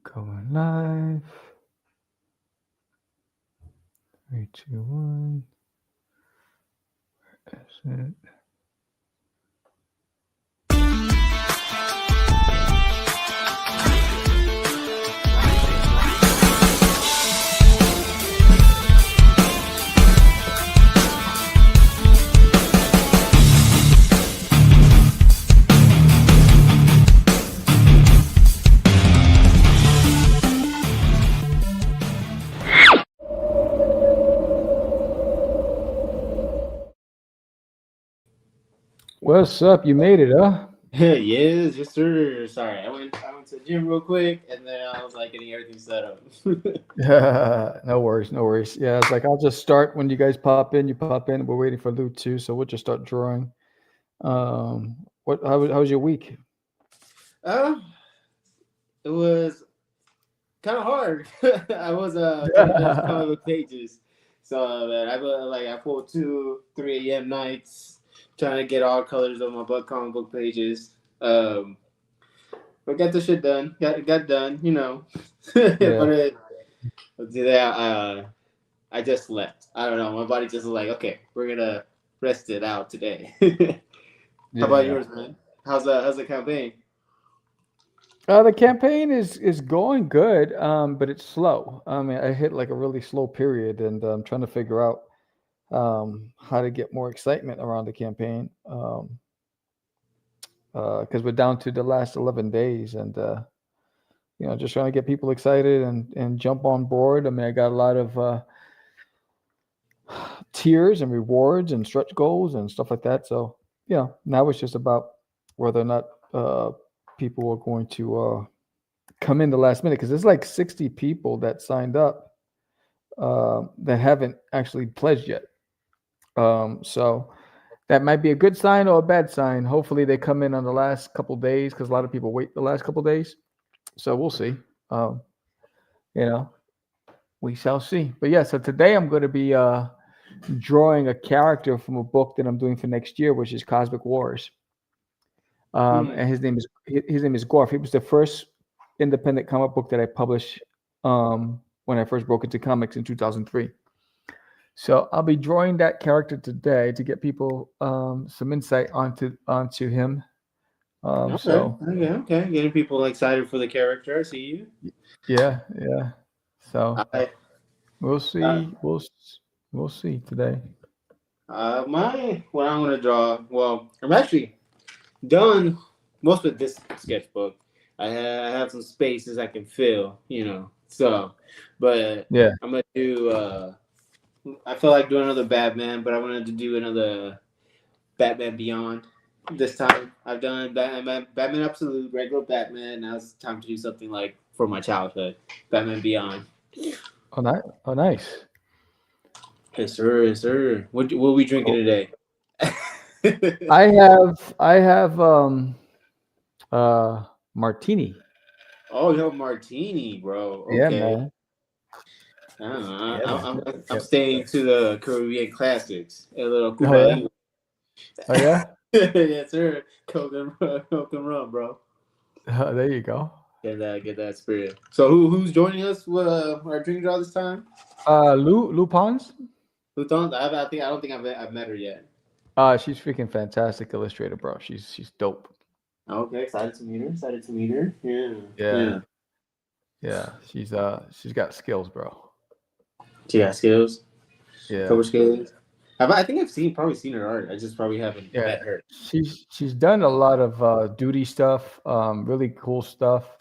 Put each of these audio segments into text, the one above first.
Going live. 3, 2, 1. That's it. What's up? You made it, huh? Yes, yes, sir. Sorry, I went to the gym real quick, and then I was like getting everything set up. No worries, no worries. Yeah, it's like I'll just start when you guys pop in. You pop in. We're waiting for Loot too, so we'll just start drawing. What? How was your week? uh, it was kind of hard. I was trying to finish comic book pages, so man, I pulled 2, 3 a.m. nights trying to get all colors of my comic book pages. But got the shit done. Got done, but Yeah, today I just slept. I don't know. My body just was like, okay, we're gonna rest it out today. How about yeah. yours, man? How's the campaign? The campaign is going good, but it's slow. I mean, I hit like a really slow period, and I'm trying to figure out how to get more excitement around the campaign. Because we're down to the last 11 days, and just trying to get people excited and jump on board. I mean, I got a lot of tiers and rewards and stretch goals and stuff like that. So now it's just about whether or not people are going to come in the last minute, because there's like 60 people that signed up that haven't actually pledged yet. So that might be a good sign or a bad sign. Hopefully they come in on the last couple days, because a lot of people wait the last couple days. So we'll see. Um, you know, we shall see. But yeah, so today I'm going to be drawing a character from a book that I'm doing for next year, which is Cosmic Wars. Hmm. And his name is Gorf. He was the first independent comic book that I published when I first broke into comics in 2003. So I'll be drawing that character today to get people some insight onto him. Okay, So okay, okay. Getting people excited for the character. I see you. yeah, yeah. So I we'll uh, see. We'll see today. my what I'm gonna draw. Well, I'm actually done most of this sketchbook. I have some spaces I can fill, So, but Yeah. I'm gonna do. I feel like doing another Batman, but I wanted to do another Batman Beyond. This time I've done Batman Absolute, regular Batman. Now it's time to do something like for my childhood, Batman Beyond. Oh, nice. Yes, sir. Yes, sir. What we drinking Cool. today? I have martini. Oh, yo, martini, bro. Yeah, Okay. man. I don't know. Yeah, man. I'm Yeah. staying to the Caribbean classics. A little Oh Cuba yeah. Libre. Oh yeah. Yes, sir. Coke and rum, bro. There you go. Get that spirit. So who's joining us with our drink draw this time? Lou Pons. Who don't? I don't think I've met her yet. She's freaking fantastic illustrator, bro. She's dope. Okay, excited to meet her. Excited to meet her. Yeah, Yeah, yeah. yeah. She's got skills, bro. She got skills. Yeah, Couple skills. I think probably seen her art. I just probably haven't yeah. met her. She's done a lot of duty stuff. Really cool stuff.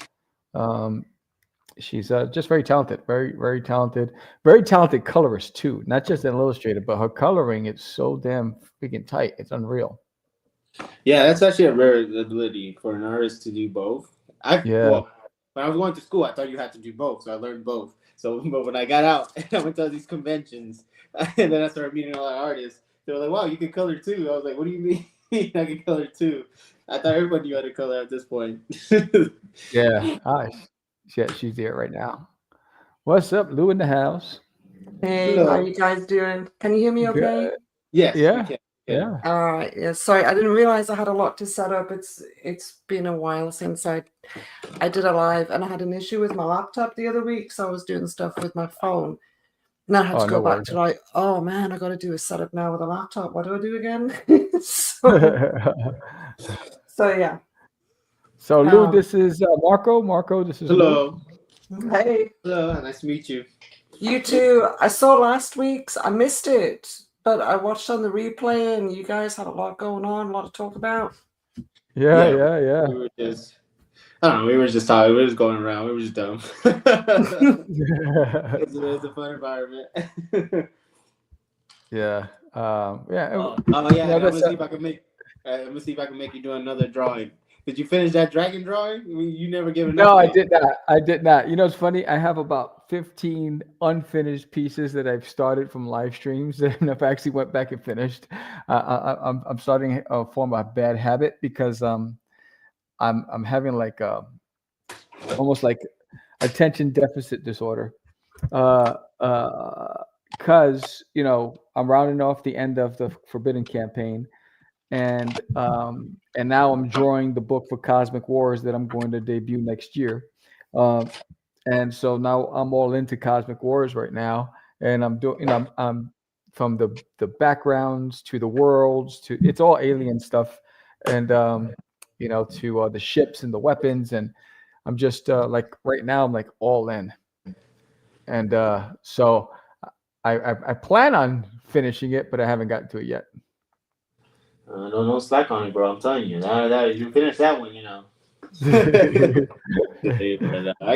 Um, she's just very talented. Very talented colorist too. Not just an illustrator, but her coloring is so damn freaking tight. It's unreal. Yeah, that's actually a rare ability for an artist to do both. Yeah, Well, when I was going to school, I thought you had to do both, so I learned both. So, but when I got out, I went to all these conventions, and then I started meeting a lot of artists. They were like, "Wow, you can color too." I was like, "What do you mean I can color too?" I thought everybody knew how to color at this point. yeah. Nice. Yeah, she's there right now. What's up, Lou, in the house? Hey, how Hello. you guys doing? Can you hear me Good. okay? Yes, we Yeah, can. Yeah. All right. Yeah. Sorry, I didn't realize I had a lot to set up. It's been a while since I did a live, and I had an issue with my laptop the other week, so I was doing stuff with my phone. And I had to go back to like, oh man, I got to do a setup now with a laptop. What do I do again? So yeah. So Lou, this is Marco. Marco, this is Hello. Lou. Hey. Hello. Nice to meet you. You too. I saw last week's. I missed it, but I watched on the replay, and you guys had a lot going on, a lot to talk about. Yeah. We were just, I don't know. We were just talking. We were just going around. We were just dumb. It's a fun environment. Yeah. Oh yeah. I'm gonna see if I can make. I'm gonna see if I can make you do another drawing. Did you finish that dragon drawing? I mean, you never gave enough. No, I did not. I did not. You know, it's funny. I have about 15 unfinished pieces that I've started from live streams that I've actually went back and finished. I'm starting to form a bad habit because I'm having like almost like attention deficit disorder. Because you know I'm rounding off the end of the Forbidden campaign, and now I'm drawing the book for Cosmic Wars that I'm going to debut next year, and so now I'm all into Cosmic Wars right now, and I'm doing, you know, I'm from the backgrounds to the worlds to it's all alien stuff, and you know, to the ships and the weapons, and I'm just like right now I'm like all in, and so I plan on finishing it, but I haven't gotten to it yet. No slack on it, bro. I'm telling you. That you finish that one, you know. I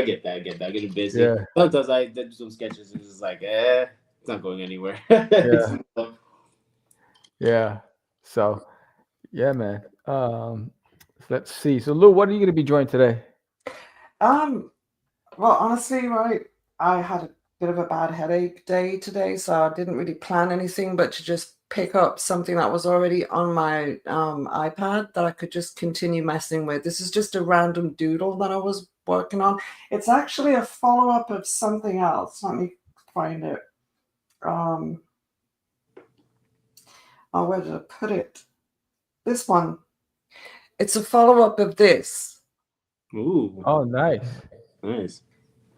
get that. I get busy. Yeah. Sometimes I do some sketches and it's just like, it's not going anywhere. Yeah. Yeah. So, yeah, man. Let's see. So, Lou, what are you going to be drawing today? Well, honestly, right, I had a bit of a bad headache day today, so I didn't really plan anything but to just pick up something that was already on my iPad that I could just continue messing with. This is just a random doodle that I was working on. It's actually a follow-up of something else. Let me find it. Oh, where did I put it? This one. It's a follow-up of this. Ooh. Oh, nice. Nice.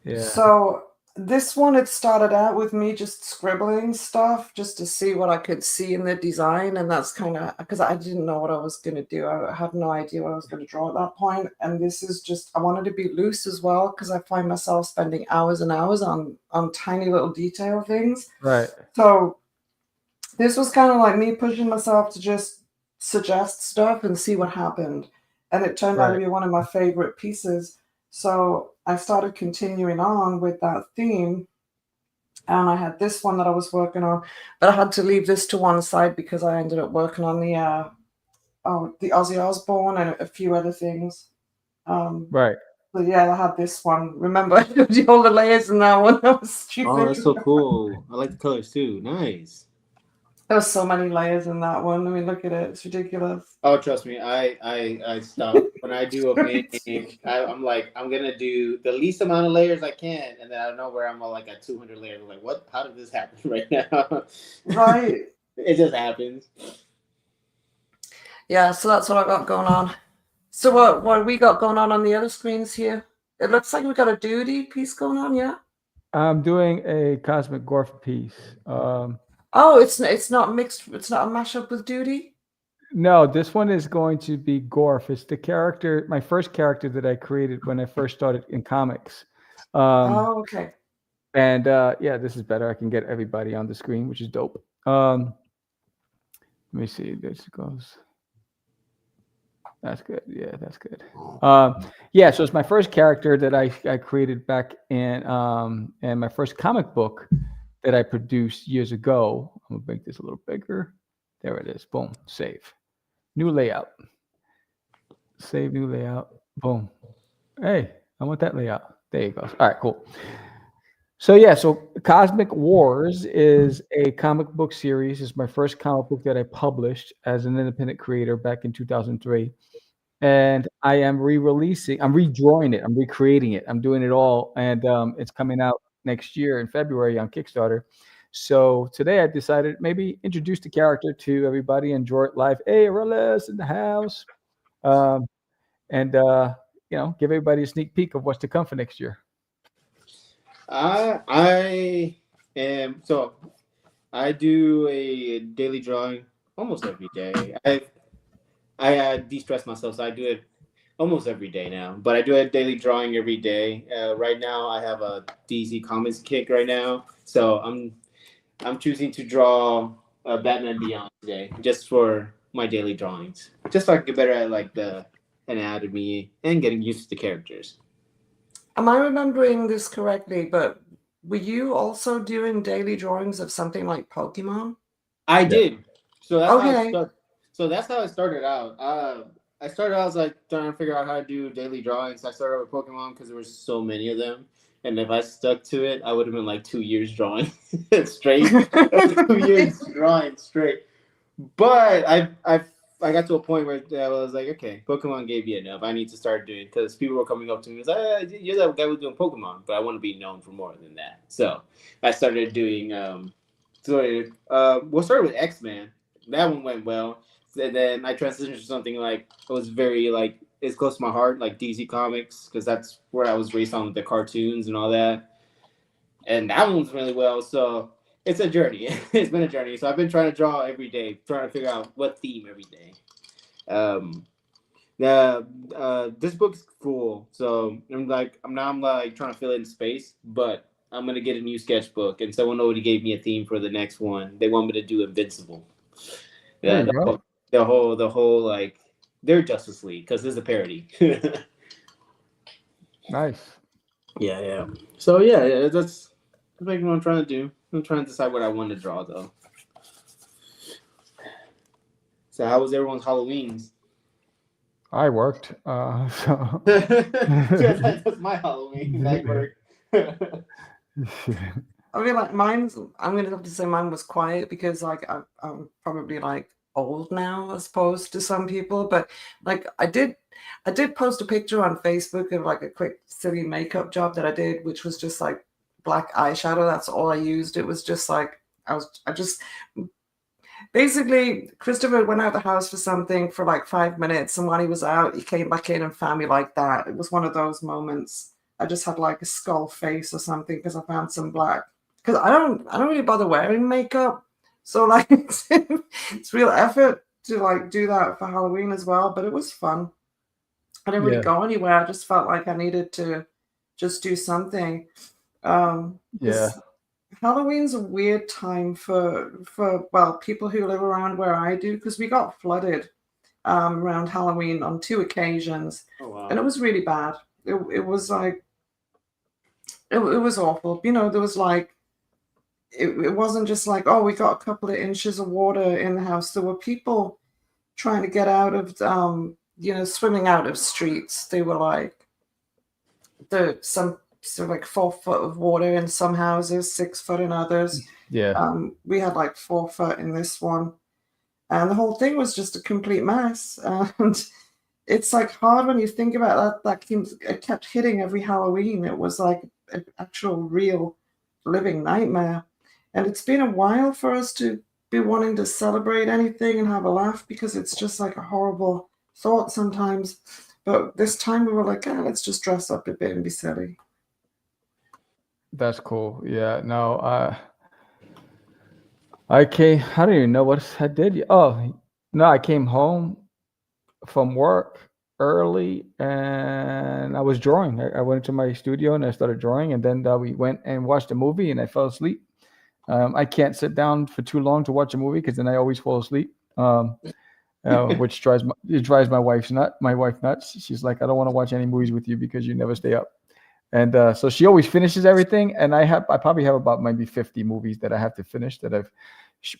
Yeah. So this one, it started out with me just scribbling stuff just to see what I could see in the design. And that's kind of because I didn't know what I was going to do. I had no idea what I was going to draw at that point. And this is just, I wanted to be loose as well because I find myself spending hours and hours on tiny little detail things. Right. So this was kind of like me pushing myself to just suggest stuff and see what happened. And it turned out to be one of my favorite pieces. So I started continuing on with that theme, and I had this one that I was working on, but I had to leave this to one side because I ended up working on the Ozzy Osbourne and a few other things. Right. But yeah, I had this one. Remember, I did all the layers in that one. That was stupid. Oh, that's so cool. I like the colors too. Nice. There were so many layers in that one. I mean, look at it. It's ridiculous. Oh, trust me. I stop when I do a painting. I'm like, I'm gonna do the least amount of layers I can, and then I don't know where I'm like at 200 layers. I'm like, what? How did this happen right now? Right. It just happens. Yeah, so that's what I got going on. So what we got going on the other screens here? It looks like we got a duty piece going on, yeah? I'm doing a Cosmic Gorf piece. Oh, it's not mixed. It's not a mashup with duty? No, this one is going to be Gorf. It's the character, my first character that I created when I first started in comics. Oh, okay. And yeah, this is better. I can get everybody on the screen, which is dope. Let me see. This goes. That's good. Yeah, that's good. Yeah, so it's my first character that I created back in my first comic book that I produced years ago. I'm gonna make this a little bigger. There it is. Boom. Save. New layout. Save new layout. Boom. Hey, I want that layout. There you go. All right, cool. So yeah, so Cosmic Wars is a comic book series. It's my first comic book that I published as an independent creator back in 2003. And I am re-releasing, I'm redrawing it, I'm recreating it, I'm doing it all. And it's coming out next year in February on Kickstarter. So today I decided maybe introduce the character to everybody and draw it live. Hey, Relics in the house. Um, and give everybody a sneak peek of what's to come for next year. I am so I do a daily drawing almost every day. I de-stress myself, so I do it almost every day now. But I do a daily drawing every day. Right now, I have a DC Comics kick right now, so I'm choosing to draw Batman Beyond today, just for my daily drawings, just so I can get better at like the anatomy and getting used to the characters. Am I remembering this correctly? But were you also doing daily drawings of something like Pokemon? I did. So that's how Okay. I started. So that's how I started out. I started out as like trying to figure out how to do daily drawings. I started with Pokemon because there were so many of them, and if I stuck to it, I would have been like 2 years drawing straight. 2 years drawing straight. But I got to a point where I was like, okay, Pokemon gave me enough. I need to start doing, because people were coming up to me and was like, you're that guy who's doing Pokemon, but I want to be known for more than that. So I started doing. We'll start with X-Men. That one went well. And then I transitioned to something like it was very like it's close to my heart, like DC Comics, because that's where I was raised on the cartoons and all that. And that one was really well. So it's a journey. It's been a journey. So I've been trying to draw every day, trying to figure out what theme every day. This book's full, so I'm trying to fill it in space, but I'm gonna get a new sketchbook, and someone already gave me a theme for the next one. They want me to do Invincible. Yeah, the whole like they're Justice League because this is a parody. Nice. Yeah. So yeah, that's what I'm trying to do. I'm trying to decide what I want to draw though. So how was everyone's Halloweens? I worked. So That's my Halloween. I worked. I mean, like I'm gonna have to say mine was quiet because like I'm probably like old now as opposed to some people, but like I did post a picture on Facebook of like a quick silly makeup job that I did, which was just like black eyeshadow. That's all I used. It was just like basically Christopher went out the house for something for like 5 minutes, and while he was out, he came back in and found me like that. It was one of those moments. I just had like a skull face or something because I found some black. Because I don't really bother wearing makeup, so like it's real effort to like do that for Halloween as well. But it was fun. I didn't really go anywhere. I just felt like I needed to just do something. Halloween's a weird time for people who live around where I do, because we got flooded around Halloween on 2 occasions. Oh, wow. And it was really bad. It was like it was awful. You know, there was like it wasn't just like, oh, we got a couple of inches of water in the house. There were people trying to get out of swimming out of streets. They were like some sort of like 4 foot of water in some houses, 6 foot in others. Yeah. We had like 4 foot in this one, and the whole thing was just a complete mess. And it's like hard when you think about that. It kept hitting every Halloween. It was like an actual real living nightmare. And it's been a while for us to be wanting to celebrate anything and have a laugh, because it's just like a horrible thought sometimes. But this time we were like, let's just dress up a bit and be silly. That's cool. Yeah. No, I came. I don't even know what I did. Oh, no, I came home from work early and I was drawing. I went into my studio and I started drawing, and then we went and watched a movie and I fell asleep. I can't sit down for too long to watch a movie because then I always fall asleep, which drives my wife nuts. She's like, I don't want to watch any movies with you because you never stay up. And so she always finishes everything, and I probably have about maybe 50 movies that I have to finish that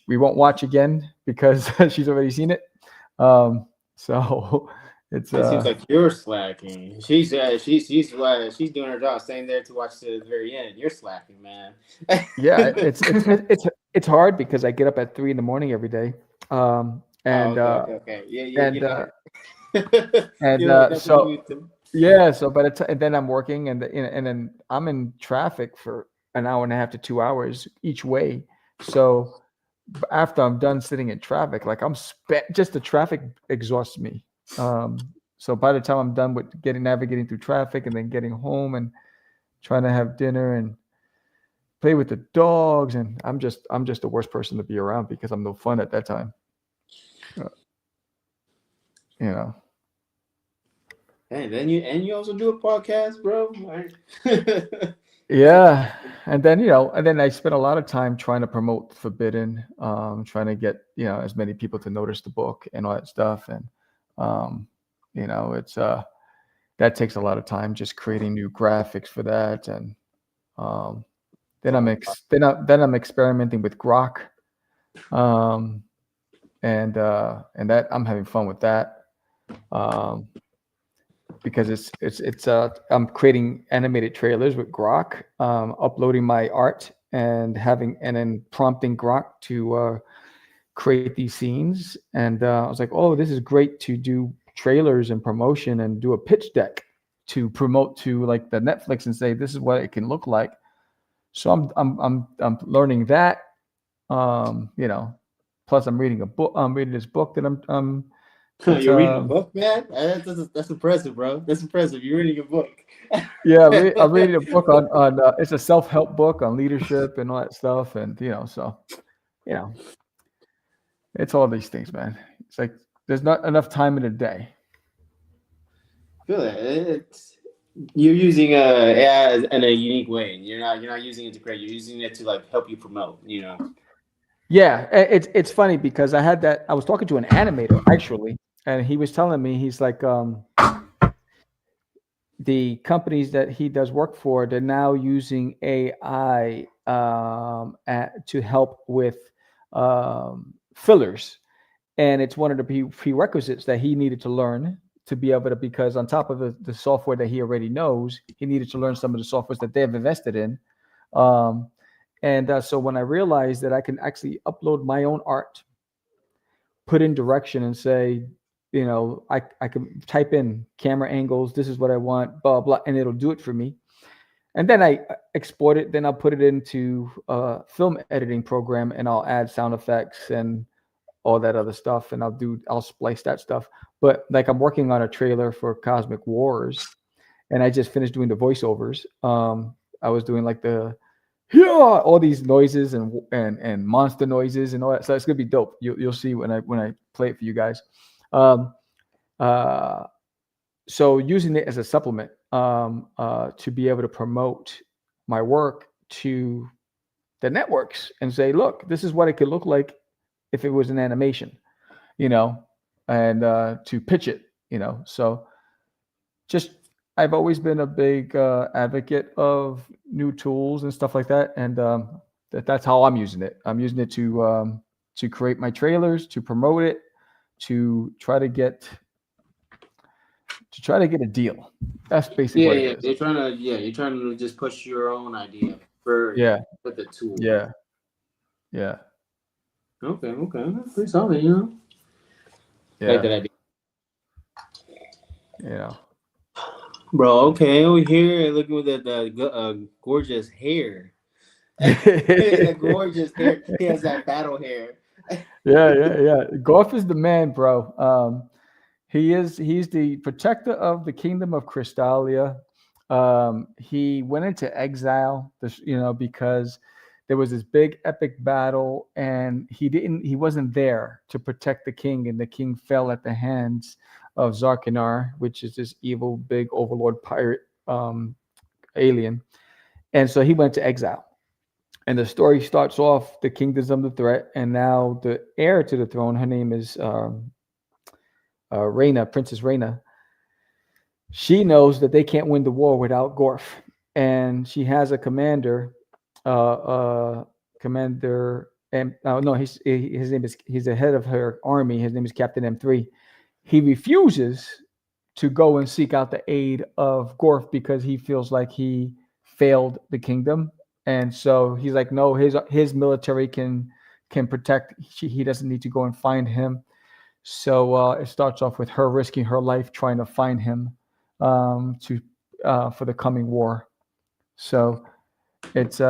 we won't watch again because she's already seen it. So it seems like you're slacking. She's doing her job, staying there to watch to the very end. You're slacking, man. Yeah, it's hard because I get up at 3 a.m. every day. Okay. Yeah. And then I'm working and then I'm in traffic for an hour and a half to 2 hours each way So after I'm done sitting in traffic, like just the traffic exhausts me. So by the time I'm done with navigating through traffic and then getting home and trying to have dinner and play with the dogs, and I'm just the worst person to be around because I'm no fun at that time. You know. Hey, then you also do a podcast, bro. Yeah, and then I spent a lot of time trying to promote Forbidden, trying to get as many people to notice the book and all that stuff, and it's that takes a lot of time, just creating new graphics for that, and then I'm experimenting with Grok, and that I'm having fun with that. Because I'm creating animated trailers with Grok, uploading my art and then prompting Grok to create these scenes. And I was like, oh, this is great to do trailers and promotion and do a pitch deck to promote to like the Netflix and say, this is what it can look like. So I'm learning that, plus I'm reading a book. I'm reading this book that I'm You're reading a book, man? That's impressive, bro. That's impressive. You're reading a book. Yeah, I'm reading a book on it's a self-help book on leadership and all that stuff, and it's all these things, man. It's like there's not enough time in a day. I feel that you're using AI in a unique way. You're not using it to create. You're using it to like help you promote. Yeah, it's funny because I was talking to an animator actually, and he was telling me, he's like, the companies that he does work for, they're now using AI to help with fillers, and it's one of the prerequisites that he needed to learn to be able to, because on top of the software that he already knows, he needed to learn some of the softwares that they have invested in. So when I realized that I can actually upload my own art, put in direction and say, I can type in camera angles, this is what I want, blah, blah, and it'll do it for me. And then I export it, then I'll put it into a film editing program and I'll add sound effects and all that other stuff. And I'll splice that stuff. But like I'm working on a trailer for Cosmic Wars and I just finished doing the voiceovers. I was doing like all these noises and monster noises and all that. So it's gonna be dope. You'll see when I play it for you guys. So using it as a supplement to be able to promote my work to the networks and say, look, this is what it could look like if it was an animation, and to pitch it, So I've always been a big advocate of new tools and stuff like that, and that's how I'm using it. I'm using it to create my trailers, to promote it, to try to get a deal. That's basically what it is. You're trying to just push your own idea for the tool. Yeah. Okay. That's pretty solid, Yeah. Like that idea. Yeah. Bro, okay, over here looking with the gorgeous hair. The gorgeous hair. He has that battle hair. Yeah. Golf is the man, bro. He's the protector of the kingdom of Crystalia. He went into exile, because there was this big epic battle, and he wasn't there to protect the king, and the king fell at the hands of Zarkinar, which is this evil big overlord pirate alien. And so he went to exile. And the story starts off, the kingdom's under threat, and now the heir to the throne, her name is Rhaena, Princess Rhaena. She knows that they can't win the war without Gorf, and she has a commander, and he's the head of her army. His name is Captain M3. He refuses to go and seek out the aid of Gorf because he feels like he failed the kingdom, and so he's like, no, his military can protect. He doesn't need to go and find him. So it starts off with her risking her life trying to find him for the coming war. So it's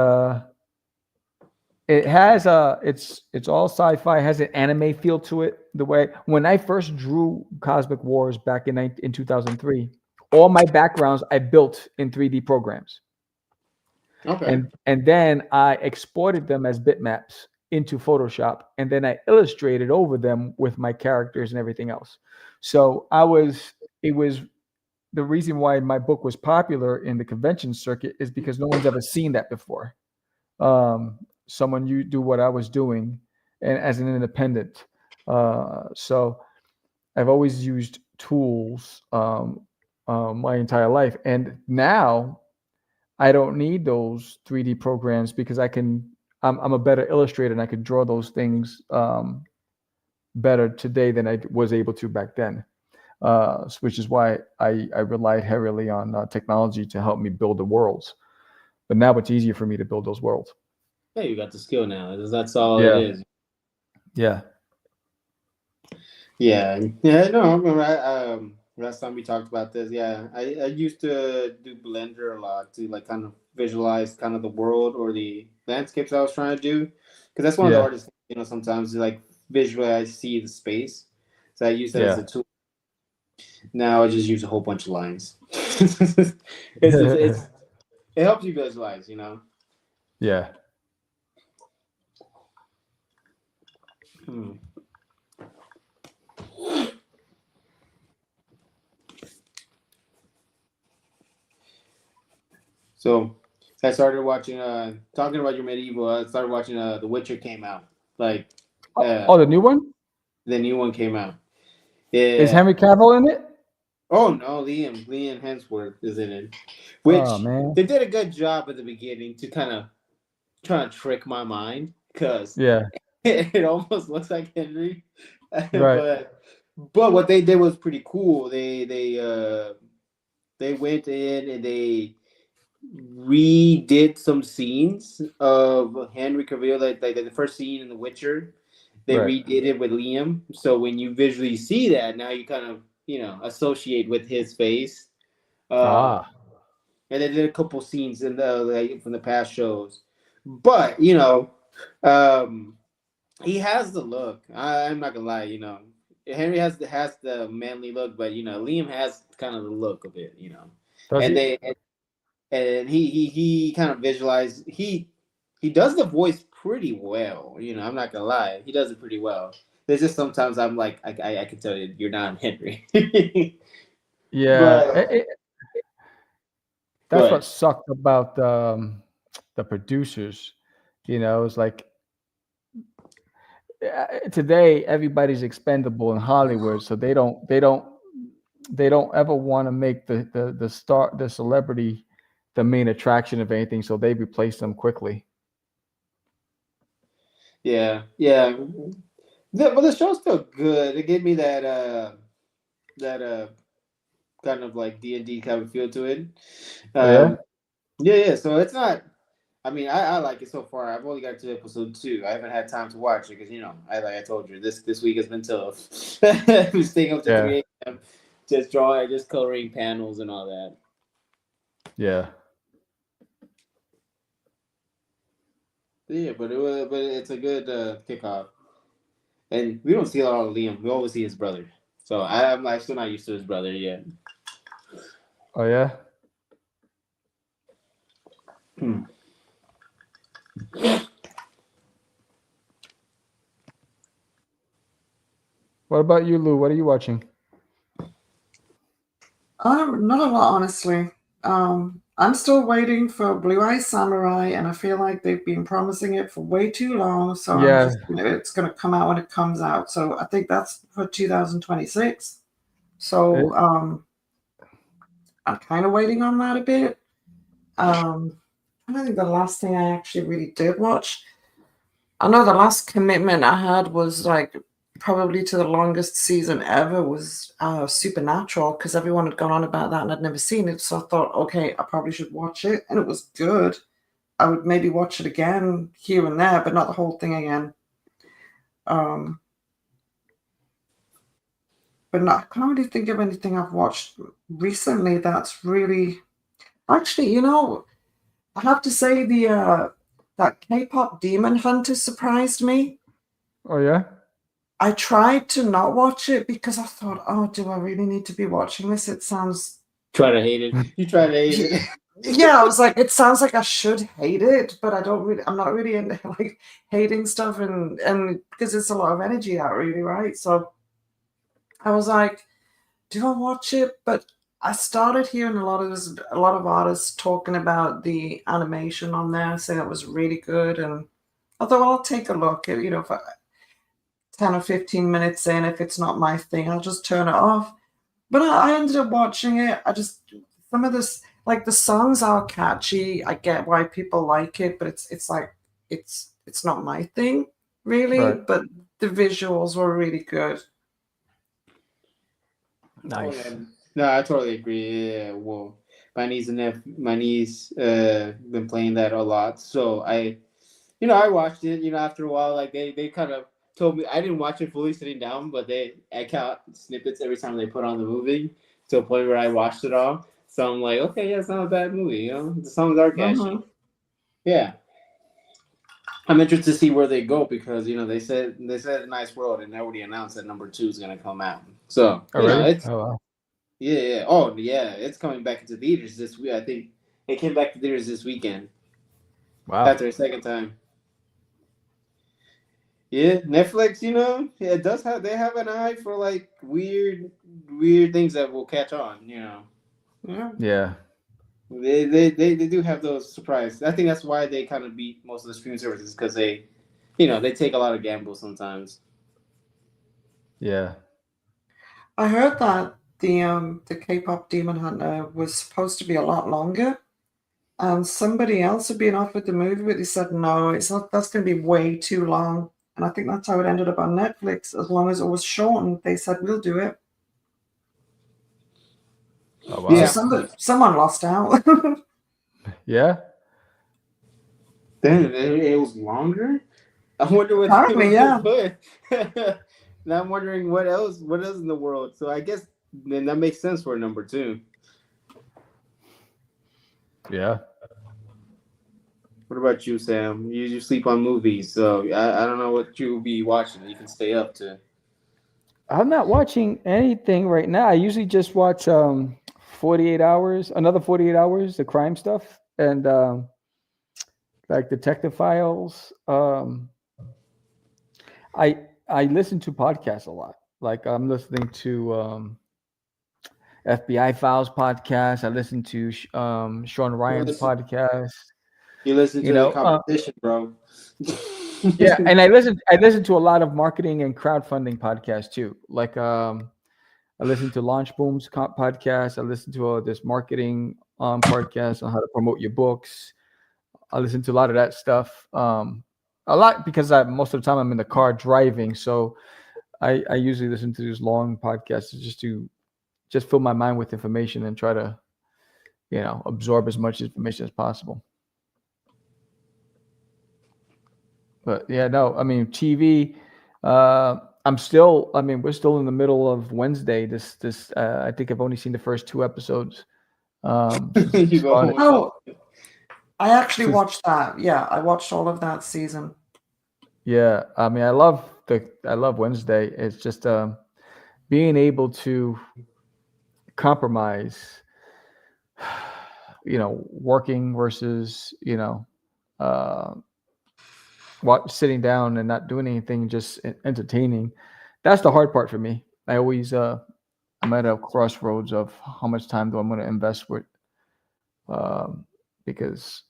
it has it's all sci-fi, has an anime feel to it. The way when I first drew Cosmic Wars back in 2003, all my backgrounds I built in 3D programs. Okay. And then I exported them as bitmaps into Photoshop, and then I illustrated over them with my characters and everything else. So it was the reason why my book was popular in the convention circuit is because no one's ever seen that before. Someone you do what I was doing, and as an independent. So I've always used tools my entire life, and now I don't need those 3D programs because I'm a better illustrator and I could draw those things better today than I was able to back then. Which is why I relied heavily on technology to help me build the worlds. But now it's easier for me to build those worlds. Hey, you got the skill now. That's all Yeah. it is. Yeah. Yeah. No, I remember last time we talked about this. Yeah, I used to do Blender a lot to like kind of visualize kind of the world or the landscapes I was trying to do, because that's one of the hardest things, sometimes like visualize, see the space. So I use that as a tool. Now I just use a whole bunch of lines. It helps you visualize, Yeah. So I started watching. Talking about your medieval, I started watching. The Witcher came out. Like, the new one. The new one came out. Yeah. Is Henry Cavill in it? Oh no, Liam Hemsworth is in it. Which man. They did a good job at the beginning to kind of try to trick my mind, because it almost looks like Henry. Right. But what they did was pretty cool. They went in and they redid some scenes of Henry Cavill, like the first scene in The Witcher. They redid it with Liam. So when you visually see that, now you kind of associate with his face. And they did a couple scenes in from the past shows, but he has the look. I'm not gonna lie, Henry has the manly look, but Liam has kind of the look of it, and he kind of visualized. He does the voice pretty well, I'm not gonna lie, he does it pretty well. There's just sometimes I'm like, I can tell you're not Henry. Yeah. That's what sucked about the producers. It's like today everybody's expendable in Hollywood, so they don't ever want to make the celebrity the main attraction of anything, so they replace them quickly. Yeah. But the show's still good. It gave me that kind of like D&D kind of feel to it. Yeah. So it's not. I mean, I like it so far. I've only got to episode 2. I haven't had time to watch it because I told you this week has been tough. I was staying up to 3 a.m. just drawing, just coloring panels and all that. Yeah. Yeah, but it's a good kickoff, and we don't see a lot of Liam. We always see his brother. So I'm still not used to his brother yet. Oh yeah. What about you, Lou? What are you watching? Not a lot, honestly. I'm still waiting for Blue Eye Samurai, and I feel like they've been promising it for way too long. So it's going to come out when it comes out. So I think that's for 2026. So I'm kind of waiting on that a bit. I don't think the last thing I actually really did watch. I know the last commitment I had was like probably to the longest season ever was Supernatural, because everyone had gone on about that and I'd never seen it. So I thought, okay, I probably should watch it. And it was good. I would maybe watch it again here and there, but not the whole thing again. But no, I can't really think of anything I've watched recently that's really... Actually, I have to say the that K-pop Demon Hunter surprised me. Oh yeah. I tried to not watch it because I thought, oh, do I really need to be watching this? It sounds. Try to hate it. You try to hate it. Yeah, I was like, it sounds like I should hate it, but I'm not really into like hating stuff and because it's a lot of energy out, really, right? So I was like, do I watch it? But I started hearing a lot of artists talking about the animation on there, saying it was really good, and I thought, well, I'll take a look at, if 10 or 15 minutes in, if it's not my thing, I'll just turn it off. But I ended up watching it. Some of this, like the songs are catchy. I get why people like it, but it's like it's not my thing, really. Right. But the visuals were really good. Nice. No, I totally agree. Yeah, well, my niece been playing that a lot, so I watched it. After a while, like they kind of told me I didn't watch it fully sitting down, but I caught snippets every time they put on the movie to a point where I watched it all. So I'm like, okay, yeah, it's not a bad movie. The songs are catchy. Mhm. Yeah, I'm interested to see where they go because they said a nice world and they already announced that number 2 is gonna come out. So it's wow. yeah. Oh yeah, it's coming back into theaters this week. I think it came back to theaters this weekend Wow. after a second time. Yeah, Netflix, it does they have an eye for like weird things that will catch on, Yeah. Yeah. They do have those surprises. I think that's why they kind of beat most of the streaming services because they take a lot of gambles sometimes. Yeah. I heard that the K-pop Demon Hunter was supposed to be a lot longer, and somebody else had been offered the movie, but they said no, it's not. That's going to be way too long. And I think that's how it ended up on Netflix. As long as it was shortened, they said we'll do it. Oh wow. Yeah. So someone lost out. Yeah. Damn, it was longer. I wonder what they Apparently, was yeah. gonna put. Now I'm wondering what else in the world. So I guess then that makes sense for number 2. Yeah. What about you, Sam? You sleep on movies, so I don't know what you'll be watching. You can stay up to. I'm not watching anything right now. I usually just watch 48 hours, another 48 hours, the crime stuff, and like Detective Files. I listen to podcasts a lot. Like I'm listening to FBI Files podcast. I listen to Sean Ryan's podcast. You listen to the competition, bro. Yeah, and I listen to a lot of marketing and crowdfunding podcasts too. Like I listen to Launch Boom's podcast. I listen to this marketing podcast on how to promote your books. I listen to a lot of that stuff. A lot because most of the time I'm in the car driving, so I usually listen to these long podcasts just fill my mind with information and try to absorb as much information as possible. But yeah, no, I mean TV. We're still in the middle of Wednesday. I think I've only seen the first 2 episodes. Since it You go home. started. Oh, I actually watched that. Yeah, I watched all of that season. Yeah, I mean, I love Wednesday. It's just being able to compromise, working versus sitting down and not doing anything, just entertaining. That's the hard part for me. I'm at a crossroads of how much time do I'm going to invest with, because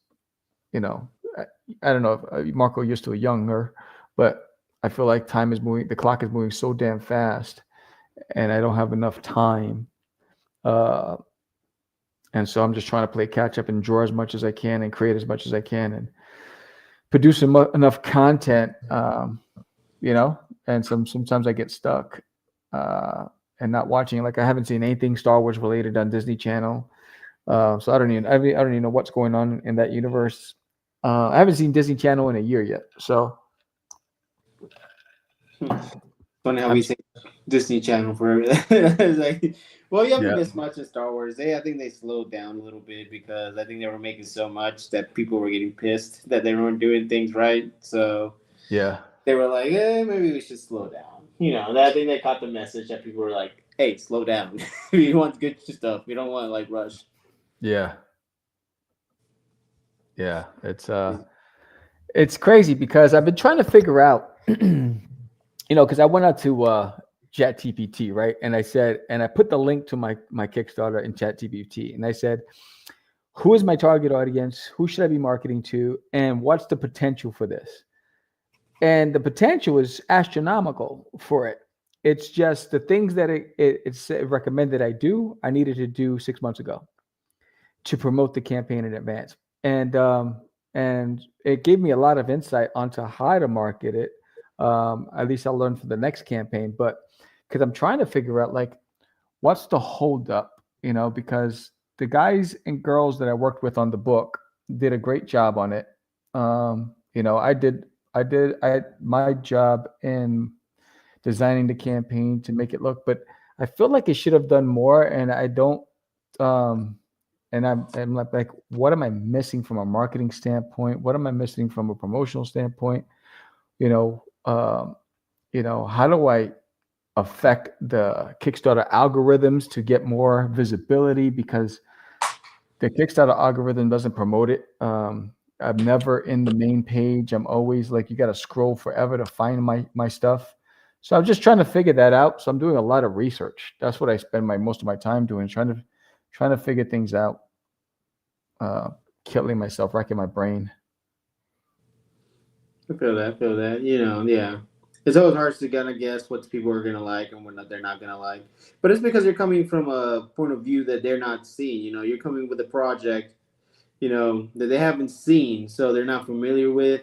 I don't know if Marco, you're still younger, but I feel like time is moving. The clock is moving so damn fast, and I don't have enough time. And so I'm just trying to play catch up and draw as much as I can and create as much as I can and produce enough content, and sometimes I get stuck and not watching. Like I haven't seen anything Star Wars related on Disney Channel. So I don't even know what's going on in that universe. I haven't seen Disney Channel in a year yet. So Funny how we say Disney Channel for everything. It's like, well, you haven't missed much in Star Wars. I think they slowed down a little bit because I think they were making so much that people were getting pissed that they weren't doing things right. So Yeah. they were like, maybe we should slow down. I think they caught the message that people were like, hey, slow down. We want good stuff. We don't want to like rush. Yeah. Yeah. It's crazy because I've been trying to figure out, because I went out to ChatGPT, right? And I put the link to my Kickstarter in ChatGPT, and I said, who is my target audience? Who should I be marketing to? And what's the potential for this? And the potential is astronomical for it. It's just the things that it recommended I do, I needed to do 6 months ago to promote the campaign in advance. And it gave me a lot of insight onto how to market it. At least I'll learn for the next campaign. But because I'm trying to figure out like what's the holdup, because the guys and girls that I worked with on the book did a great job on it. I had my job in designing the campaign to make it look, but I feel like it should have done more, and I don't. And I'm like, what am I missing from a marketing standpoint? What am I missing from a promotional standpoint? How do I affect the Kickstarter algorithms to get more visibility? Because the Kickstarter algorithm doesn't promote it. I'm never in the main page. I'm always like, you got to scroll forever to find my stuff. So I'm just trying to figure that out. So I'm doing a lot of research. That's what I spend most of my time doing, trying to figure things out. Killing myself, racking my brain. I feel that. Yeah. It's always hard to kind of guess what people are going to like and what they're not going to like. But it's because you're coming from a point of view that they're not seeing. You're coming with a project, that they haven't seen, so they're not familiar with.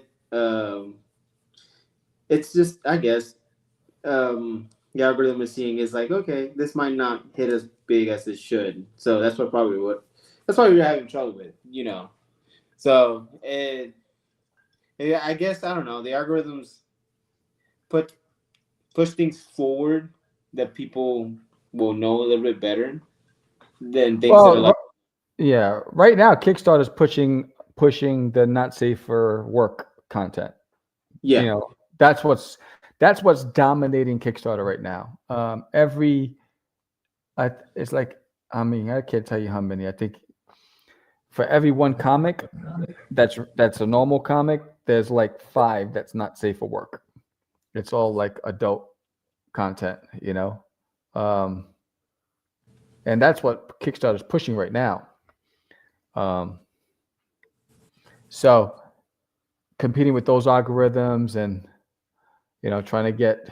It's just, I guess, the algorithm is seeing is like, okay, this might not hit as big as it should. So that's why you're having trouble with, So I guess, I don't know, the algorithms push things forward that people will know a little bit better than things that are like. Yeah, right now Kickstarter is pushing the not safe for work content. Yeah, that's what's dominating Kickstarter right now. It's like, I can't tell you how many. I think for every one comic that's a normal comic, there's like 5 that's not safe for work. It's all like adult content, and that's what Kickstarter is pushing right now. So competing with those algorithms and trying to get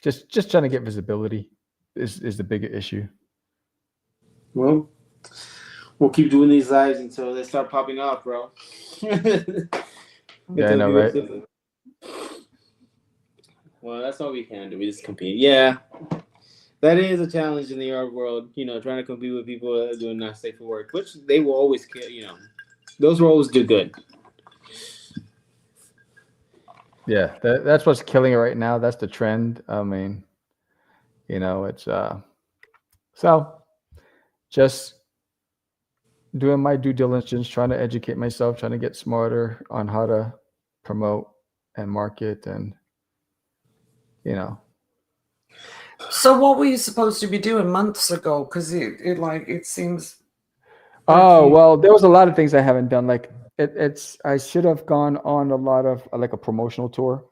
just trying to get visibility is the bigger issue. Well, we'll keep doing these lives until they start popping off, bro. Yeah, I know, right? Well, that's all we can do. We just compete. Yeah, that is a challenge in the art world. Trying to compete with people that are doing not safe for work, which they will always kill. Those will always do good. Yeah, that's what's killing it right now. That's the trend. I mean, it's so just doing my due diligence, trying to educate myself, trying to get smarter on how to promote and market, and So what were you supposed to be doing months ago? Because it seems. Oh, well, there was a lot of things I haven't done. Like I should have gone on a lot of like a promotional tour.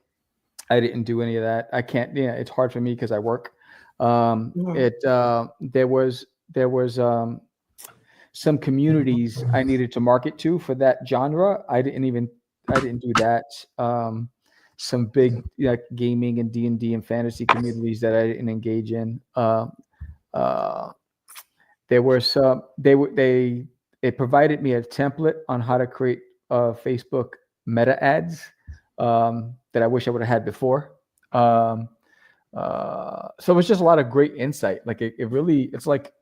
I didn't do any of that. I can't. It's hard for me because I work. There was some communities I needed to market to for that genre. I didn't do that. Some big gaming and D&D and fantasy communities that I didn't engage in. There were some. It provided me a template on how to create Facebook meta ads that I wish I would have had before. So it was just a lot of great insight. Like it's like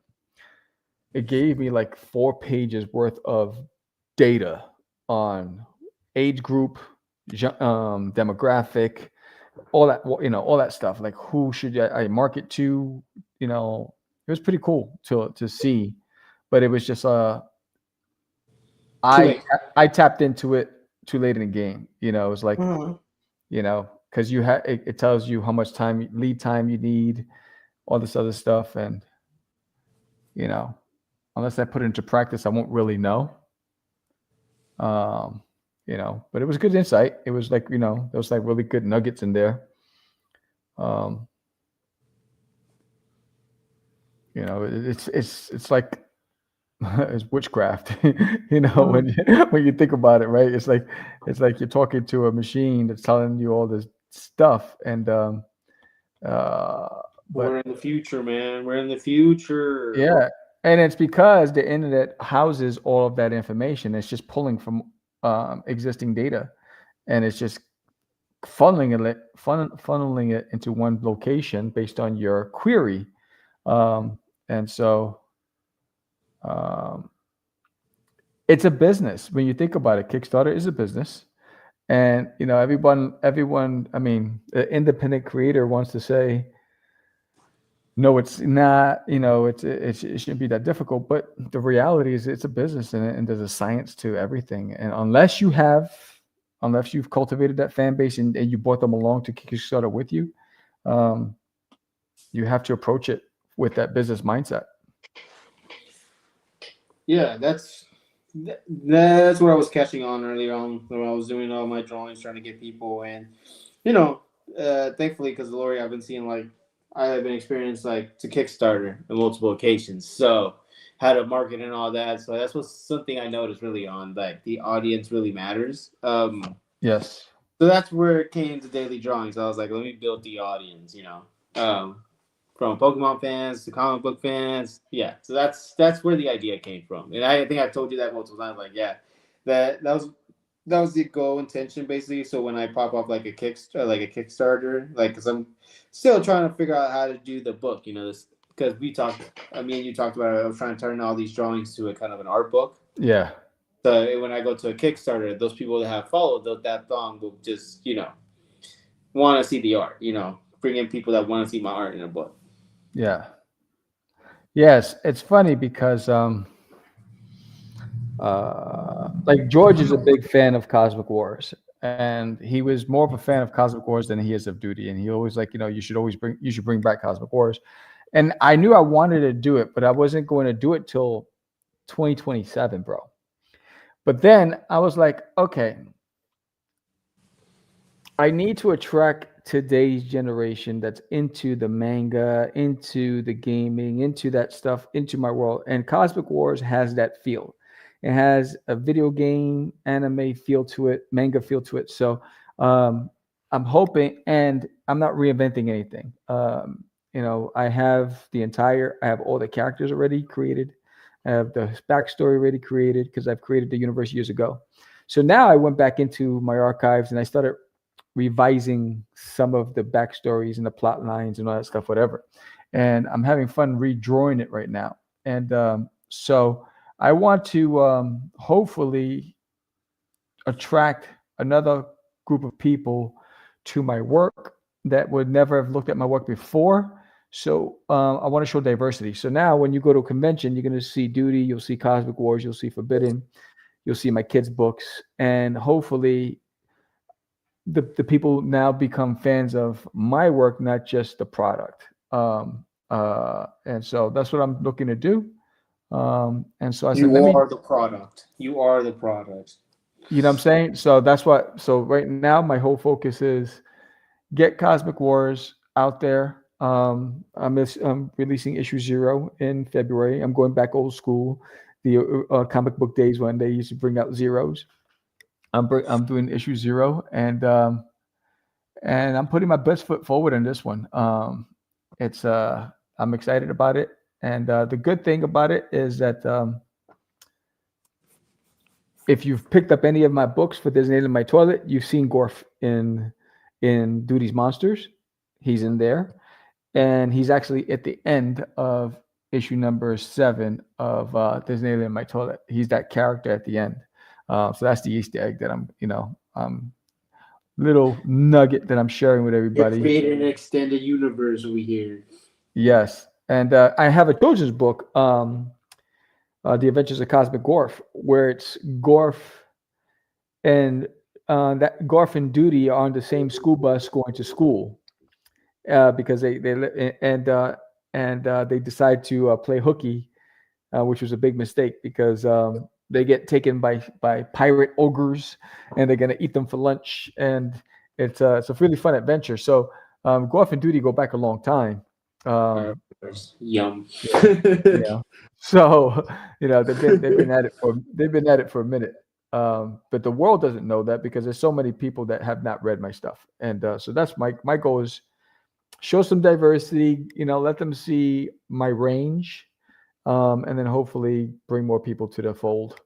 it gave me like 4 pages worth of data on age group, demographic, all that, all that stuff. Like, who should I market to? It was pretty cool to see, but it was just Too I late. I tapped into it too late in the game. It was like, Mhm. because it tells you how much lead time you need, all this other stuff, and unless I put it into practice, I won't really know. But it was good insight. It was like, there was like really good nuggets in there. It's like it's witchcraft, when you think about it, right? It's like you're talking to a machine that's telling you all this stuff, and We're but in the future, man. We're in the future. yeah, and it's because the internet houses all of that information. It's just pulling from existing data, and it's just funneling it into one location based on your query, and so um, it's a business. When you think about it, Kickstarter is a business, and everyone. I mean, the independent creator wants to say, no, it's not. It shouldn't be that difficult. But the reality is, it's a business, and there's a science to everything. And unless you've cultivated that fan base and you brought them along to Kickstarter with you, you have to approach it with that business mindset. Yeah, that's what I was catching on earlier on when I was doing all my drawings, trying to get people, and thankfully, because Lori, I've been seeing like I have been experienced like to Kickstarter on multiple occasions, so how to market and all that. So that's what's something I noticed really on like the audience really matters. Yes. So that's where it came to daily drawings. I was like, let me build the audience, from Pokemon fans to comic book fans. Yeah, so that's where the idea came from, and I think I've told you that multiple times. Like, yeah, that was the goal intention basically. So when I pop up like a Kickstarter, like, because I'm still trying to figure out how to do the book, this because me and you talked about it. I was trying to turn all these drawings to a kind of an art book. Yeah. So when I go to a Kickstarter, those people that have followed that song will just want to see the art. Bring in people that want to see my art in a book. Yeah. Yes, it's funny because like George is a big fan of Cosmic Wars, and he was more of a fan of Cosmic Wars than he is of Duty, and he always like, you should bring back Cosmic Wars, and I knew I wanted to do it, but I wasn't going to do it till 2027, bro. But then I was like, okay, I need to attract today's generation that's into the manga, into the gaming, into that stuff, into my world. And Cosmic Wars has that feel. It has a video game, anime feel to it, manga feel to it. So I'm hoping, and I'm not reinventing anything. I have all the characters already created. I have the backstory already created because I've created the universe years ago. So now I went back into my archives and I started revising some of the backstories and the plot lines and all that stuff, whatever. And I'm having fun redrawing it right now. And so I want to hopefully attract another group of people to my work that would never have looked at my work before. So I want to show diversity. So now when you go to a convention, you're going to see Duty, you'll see Cosmic Wars, you'll see Forbidden, you'll see my kids' books, and hopefully the people now become fans of my work, not just the product. And so that's what I'm looking to do. And so I said, You are the product. You are the product. You know what I'm saying? So so right now my whole focus is get Cosmic Wars out there. I'm releasing issue 0 in February. I'm going back old school, the comic book days when they used to bring out zeros. I'm doing issue 0, and I'm putting my best foot forward in this one. I'm excited about it, and the good thing about it is that if you've picked up any of my books for There's an Alien in My Toilet, you've seen Gorf in Duty's Monsters. He's in there, and he's actually at the end of issue number 7 of There's an Alien in My Toilet. He's that character at the end. So that's the Easter egg that I'm little nugget that I'm sharing with You're everybody. creating an extended universe over here. Yes, and I have a children's book, The Adventures of Cosmic Gorf, where it's Gorf and that Gorf and Duty are on the same school bus going to school because they decide to play hooky, which was a big mistake because they get taken by pirate ogres and they're gonna eat them for lunch, and it's a really fun adventure. So Gorf and Duty go back a long time. Yum. Yeah. So they've been at it for a minute. But the world doesn't know that because there's so many people that have not read my stuff, and so that's my goal is show some diversity. Let them see my range, and then hopefully bring more people to the fold.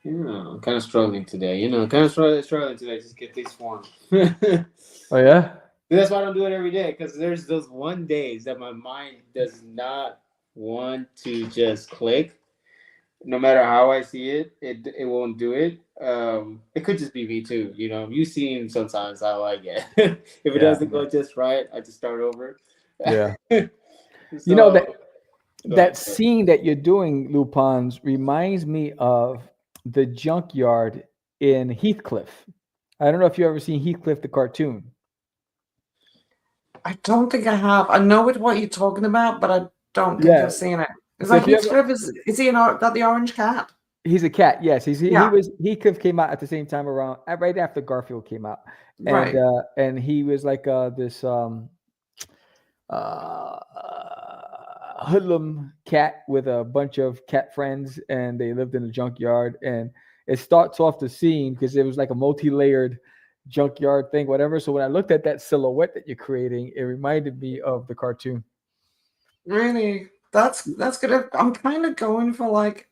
I'm kind of struggling today. Struggling today. Just get these formed. Oh yeah. That's why I don't do it every day, because there's those one days that my mind does not want to just click. No matter how I see it, it won't do it. It could just be me too. You've seen sometimes how I get. If it doesn't go just right, I just start over. Yeah. So, that scene that you're doing, Lupons, reminds me of the junkyard in Heathcliff. I don't know if you've ever seen Heathcliff the cartoon. I don't think I have. I know what you're talking about, but I don't think I've seen it. Is So that Heathcliff? Is he got the orange cat? He's a cat. Yes, Heathcliff came out at the same time around right after Garfield came out, and Right. And he was like this hoodlum cat with a bunch of cat friends, and they lived in a junkyard. And it starts off the scene because it was like a multi-layered junkyard thing, whatever. So when I looked at that silhouette that you're creating, it reminded me of the cartoon. Really? That's good. I'm kind of going for like,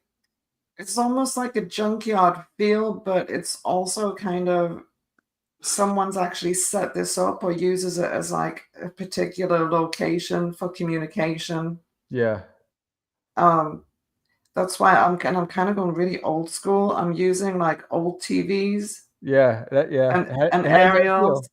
it's almost like a junkyard feel, but it's also kind of someone's actually set this up or uses it as like a particular location for communication. Yeah. That's why I'm kind of going really old school. I'm using like old TVs. Yeah. And aerials.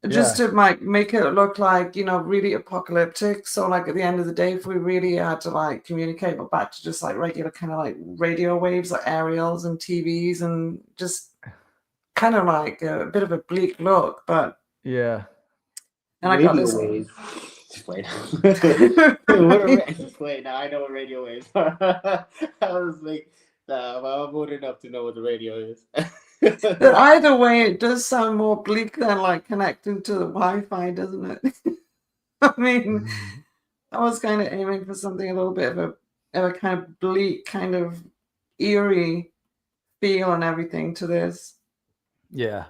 Just to like make it look like, really apocalyptic. So like at the end of the day, if we really had to like communicate, but back to just like regular kind of like radio waves, like aerials and TVs, and just kind of like a bit of a bleak look, but yeah. And I got this. Waves. Wait. Wait, now I know what radio waves are. I was like, I'm old enough to know what the radio is. But either way, it does sound more bleak than like connecting to the Wi-Fi, doesn't it? I mean, I was kind of aiming for something a little bit of a kind of bleak, kind of eerie feel and everything to this. Yeah.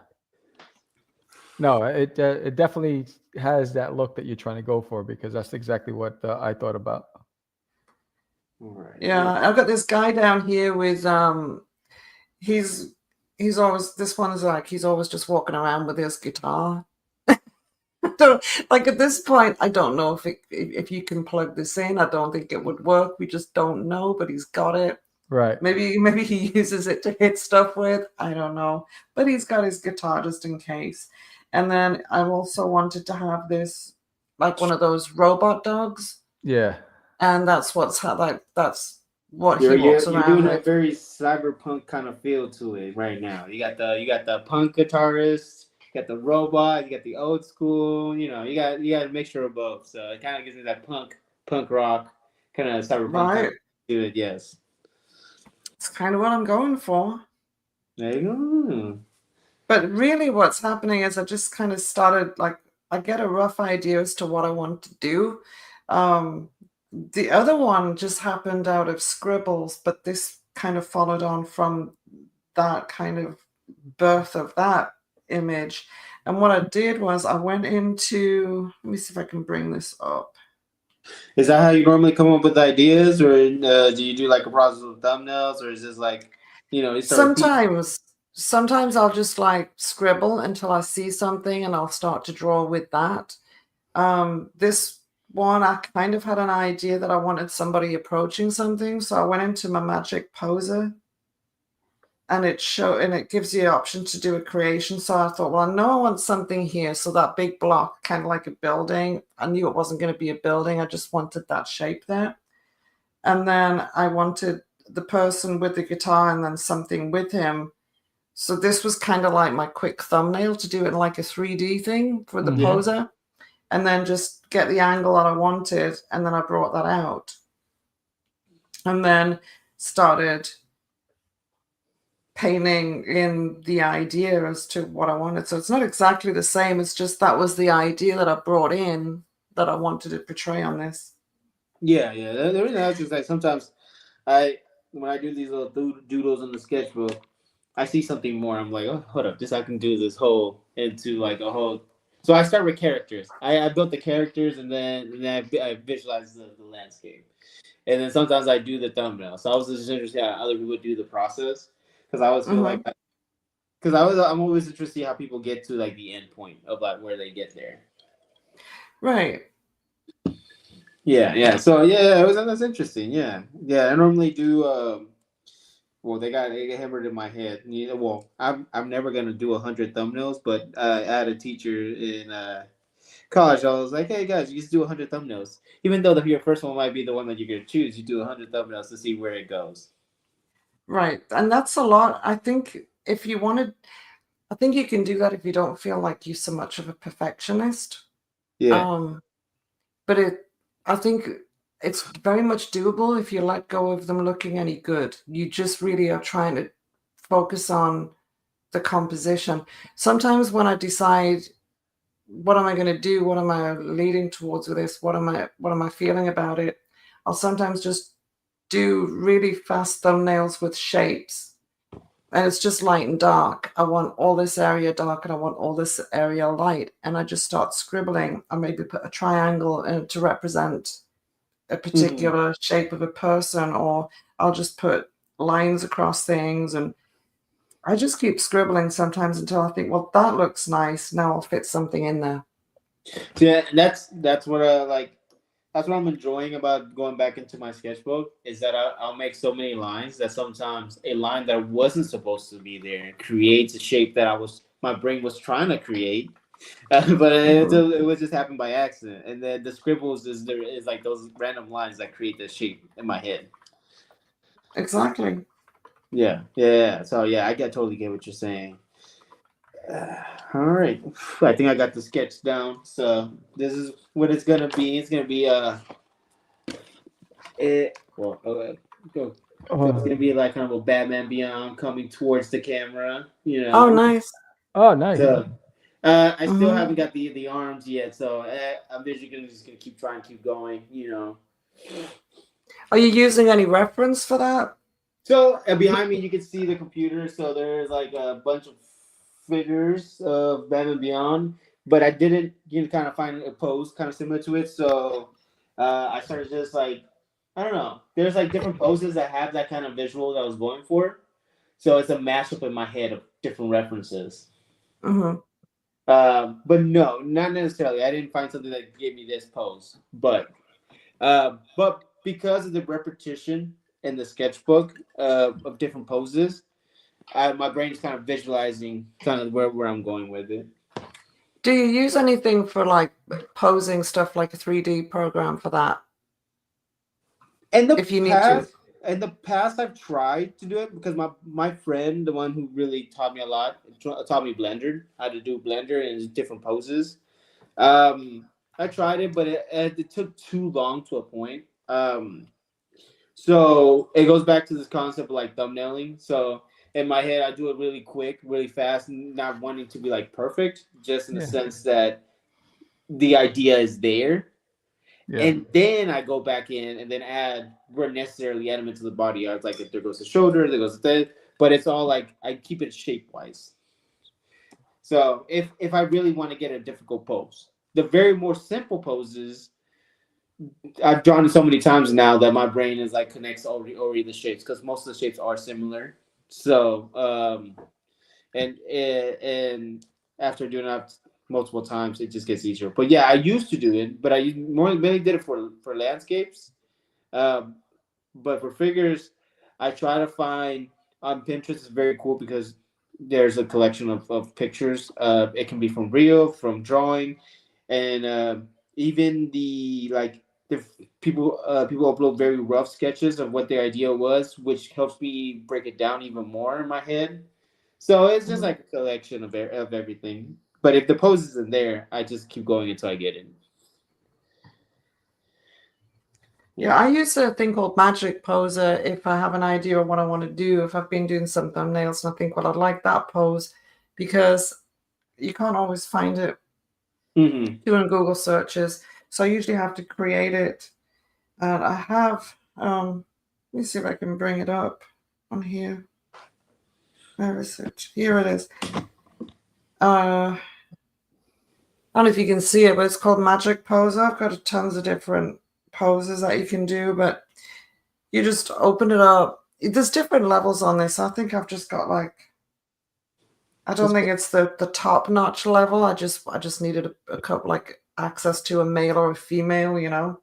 No, it definitely has that look that you're trying to go for, because that's exactly what I thought about. Right. Yeah, I've got this guy down here with he's always, this one is like he's always just walking around with his guitar. Like at this point, I don't know if you can plug this in. I don't think it would work. We just don't know, but he's got it. Right. Maybe he uses it to hit stuff with. I don't know. But he's got his guitar just in case. And then I also wanted to have this, like one of those robot dogs. Yeah. And that's what he walks around You're doing with. a very cyberpunk kind of feel to it right now. You got the punk guitarist, you got the robot, you got the old school. You got a mixture of both. So it kind of gives me that punk rock kind of cyberpunk kind of to it. Yes. It's kind of what I'm going for. There you go. But really what's happening is I just kind of started, like, I get a rough idea as to what I want to do. The other one just happened out of scribbles, but this kind of followed on from that kind of birth of that image. And what I did was I went into, let me see if I can bring this up. Is that how you normally come up with ideas, or do you do like a process of thumbnails, or is this like, Sometimes I'll just like scribble until I see something and I'll start to draw with that. This one, I kind of had an idea that I wanted somebody approaching something. So I went into my magic poser and it gives you the option to do a creation. So I thought, well, I know I want something here. So that big block, kind of like a building. I knew it wasn't going to be a building. I just wanted that shape there. And then I wanted the person with the guitar and then something with him. So this was kind of like my quick thumbnail to do it like a 3D thing for the poser. And then just get the angle that I wanted. And then I brought that out. And then started painting in the idea as to what I wanted. So it's not exactly the same. It's just that was the idea that I brought in that I wanted to portray on this. Yeah. The reason I ask is like sometimes when I do these little doodles in the sketchbook, I see something more. I'm like, oh, hold up, I can do this whole into like a whole. So I start with characters. I built the characters and then I visualize the landscape. And then sometimes I do the thumbnail. So I was just interested how other people do the process. Because I always feel like, I'm always interested to see how people get to like the end point of like where they get there. Right. Yeah. So that's interesting. Yeah. I normally do. Well, they got hammered in my head. Well, I'm never gonna do 100 thumbnails, but I had a teacher in college. I was like, hey guys, you just do 100 thumbnails. Even though your first one might be the one that you're gonna choose, you do 100 thumbnails to see where it goes. Right. And that's a lot. I think if you wanted, I think you can do that if you don't feel like you're so much of a perfectionist. Yeah. But I think it's very much doable if you let go of them looking any good. You just really are trying to focus on the composition. Sometimes when I decide what am I going to do, what am I leading towards with this, what am I feeling about it, I'll sometimes just do really fast thumbnails with shapes. And it's just light and dark. I want all this area dark and I want all this area light. And I just start scribbling. I maybe put a triangle in to represent a particular shape of a person, or I'll just put lines across things. And I just keep scribbling sometimes until I think, well, that looks nice. Now I'll fit something in there. Yeah, that's what I like. That's what I'm enjoying about going back into my sketchbook is that I'll make so many lines that sometimes a line that wasn't supposed to be there creates a shape that my brain was trying to create, but it would just happen by accident. And then the scribbles is like those random lines that create the shape in my head. Exactly. Yeah. So I totally get what you're saying. All right, I think I got the sketch down. So this is what it's gonna be. It's gonna be it's gonna be like kind of a Batman Beyond coming towards the camera. Oh, nice. Oh, nice. So I still haven't got the arms yet. So I'm basically just gonna keep going. Are you using any reference for that? So behind me, you can see the computer. So there's like a bunch of figures of Batman Beyond, but I didn't kind of find a pose kind of similar to it. So I started just like, I don't know. There's like different poses that have that kind of visual that I was going for. So it's a mashup in my head of different references. But no, not necessarily. I didn't find something that gave me this pose, but because of the repetition in the sketchbook of different poses, my brain is kind of visualizing kind of where I'm going with it. Do you use anything for like posing stuff, like a 3D program for that? If you need to. In the past, I've tried to do it because my friend, the one who really taught me a lot, taught me Blender, how to do Blender and different poses. I tried it, but it took too long to a point. So it goes back to this concept of like thumbnailing. So in my head, I do it really quick, really fast, not wanting to be like perfect, just in the sense that the idea is there. Yeah. And then I go back in and then add where necessarily elements of the body. I was like, if there goes the shoulder, there goes the head, but it's all like I keep it shape wise. So if I really want to get a difficult pose, the very more simple poses, I've drawn it so many times now that my brain is like connects already the shapes because most of the shapes are similar. So and after doing that, multiple times, it just gets easier. But yeah, I used to do it, but I mainly did it for landscapes. Um, but for figures, I try to find on Pinterest is very cool because there's a collection of pictures. It can be from real, from drawing, and even the people upload very rough sketches of what their idea was, which helps me break it down even more in my head. So it's just like a collection of everything. But if the pose isn't there, I just keep going until I get it. Yeah, I use a thing called Magic Poser if I have an idea of what I want to do. If I've been doing some thumbnails and I think, well, I'd like that pose, because you can't always find it Mm-hmm. doing Google searches. So I usually have to create it. And I have, let me see if I can bring it up on here. Where is it? Here it is. I don't know if you can see it, but it's called Magic Poser. I've got tons of different poses that you can do, but you just open it up. There's different levels on this. I think I've just got like, I don't think it's the top notch level. I just needed a couple, like access to a male or a female, you know.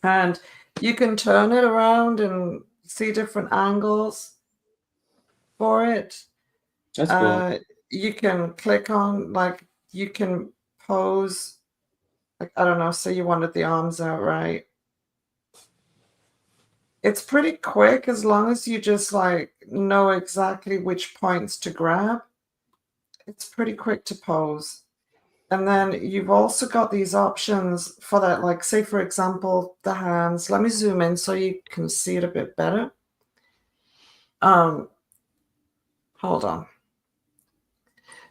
And you can turn it around and see different angles for it. That's cool. You can click on, like, you can pose, like, I don't know, say you wanted the arms out, right? It's pretty quick as long as you just like know exactly which points to grab. It's pretty quick to pose. And then you've also got these options for that, like, say, for example, the hands. Let me zoom in so you can see it a bit better. Hold on.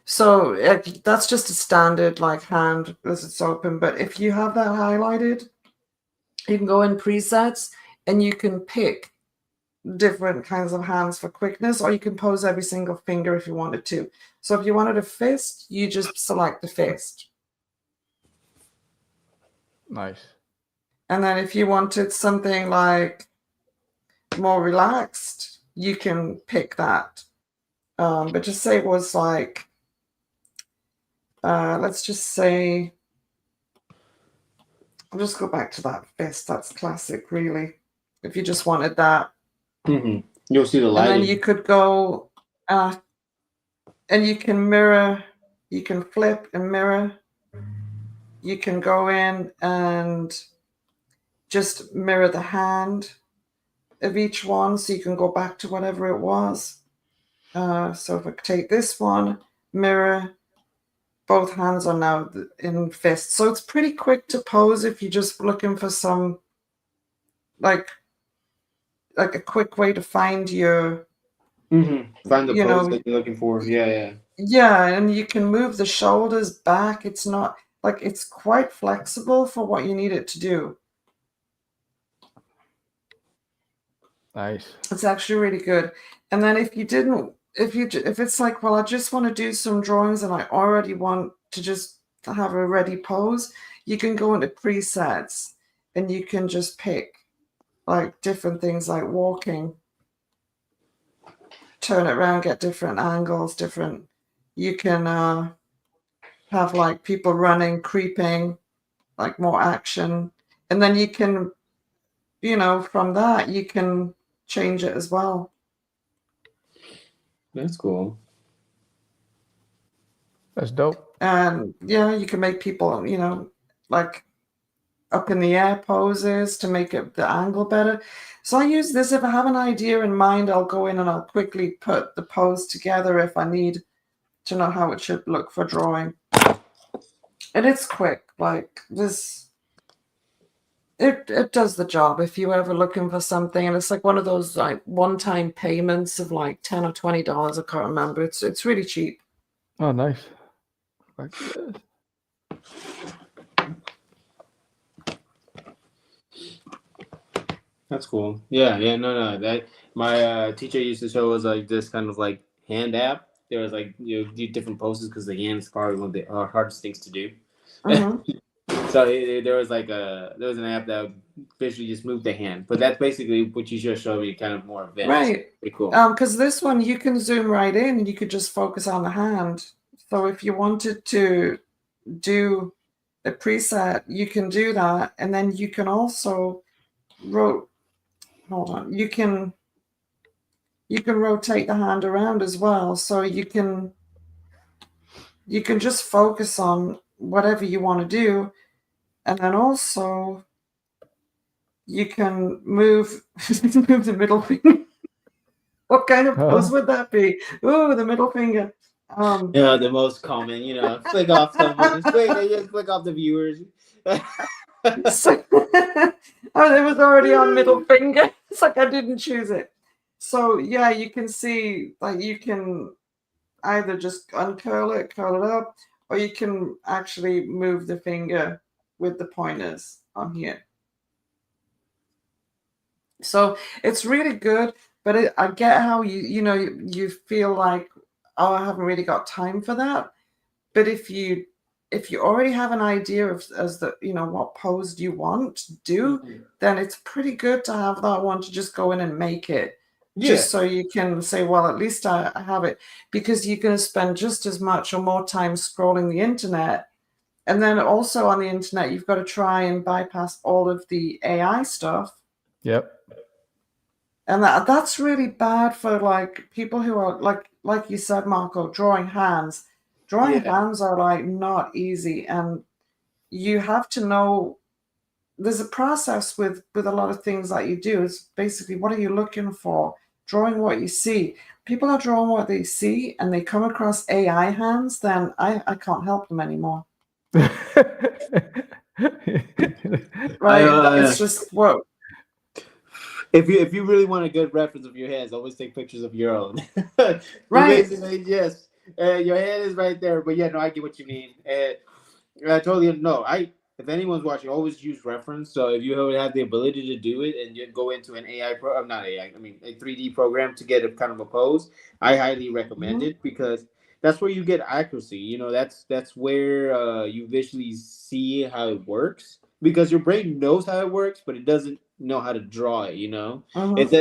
So that's just a standard like hand as it's open. But if you have that highlighted, you can go in presets and you can pick different kinds of hands for quickness, or you can pose every single finger if you wanted to. So if you wanted a fist, you just select the fist. Nice. And then if you wanted something like more relaxed, you can pick that. But just say it was like, let's just say, I'll just go back to that fist. That's classic, really. If you just wanted that. Mm-hmm. You'll see the lighting. And then you could go, and you can mirror, you can flip and mirror. You can go in and just mirror the hand of each one, so you can go back to whatever it was. So if I take this one, mirror, both hands are now in fists. So it's pretty quick to pose if you're just looking for some, like a quick way to find your, find the you pose know, that you're looking for. Yeah. Yeah, and you can move the shoulders back. It's not like, it's quite flexible for what you need it to do. Nice. It's actually really good. And then if it's like, well, I just want to do some drawings and I already want to just have a ready pose, you can go into presets and you can just pick like different things like walking, turn it around, get different angles, you can have like people running, creeping, like more action. And then you can, from that, you can change it as well. That's cool. That's dope. And yeah, you can make people, like up in the air poses to make it the angle better. So I use this if I have an idea in mind. I'll go in and I'll quickly put the pose together if I need to know how it should look for drawing. And it's quick, like this. It does the job if you're ever looking for something, and it's like one of those like one-time payments of like $10 or $20. I can't remember. It's really cheap. Oh, nice. Like this. That's cool. Yeah. No. That my teacher used to show us like this kind of like hand app. There was like do different poses because the hand is probably one of the hardest things to do. Mm-hmm. So there was an app that would visually just move the hand, but that's basically what you just showed me, kind of more advanced. Right. Pretty cool. Because this one you can zoom right in and you could just focus on the hand So if you wanted to do a preset, you can do that, and then you can also hold on. You can rotate the hand around as well, so you can just focus on whatever you want to do, and then also you can move move the middle finger. What kind of pose would that be? Ooh, the middle finger. Yeah, the most common, flick off someone, flick off the viewers. So, oh, it was already on middle finger. It's like I didn't choose it. So yeah, you can see, like, you can either just uncurl it, curl it up, or you can actually move the finger with the pointers on here. So it's really good, but I get how you feel like, oh, I haven't really got time for that. But if you already have an idea of what pose you want to do, then it's pretty good to have that one to just go in and make it. Just so you can say, well, at least I have it, because you're going to spend just as much or more time scrolling the internet. And then also on the internet, you've got to try and bypass all of the AI stuff. Yep. And that's really bad for like people who are like you said, Marco, drawing hands. Drawing hands are like not easy, and you have to know there's a process with a lot of things that you do. It's basically, what are you looking for? Drawing what you see. People are drawing what they see, and they come across AI hands, then I can't help them anymore. Right? It's just what. If you really want a good reference of your hands, always take pictures of your own. Right. Basically, yes. Your hand is right there, but yeah, no, I get what you mean. I totally know. If anyone's watching, always use reference. So if you have the ability to do it and you go into an AI not AI, I mean a 3D program to get a kind of a pose, I highly recommend it, because that's where you get accuracy. That's where you visually see how it works, because your brain knows how it works, but it doesn't know how to draw it. It's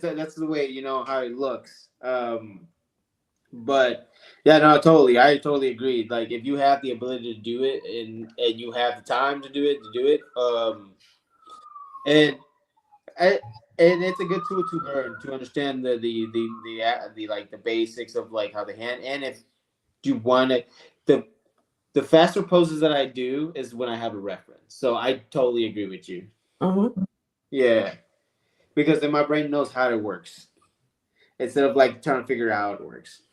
that's the way how it looks. But yeah, no, I totally agree. Like, if you have the ability to do it, and you have the time to do it, and it's a good tool to learn, to understand the like the basics of like how the hand. And if you want to, the faster poses that I do is when I have a reference. So I totally agree with you. Yeah, because then my brain knows how it works, instead of like trying to figure out how it works.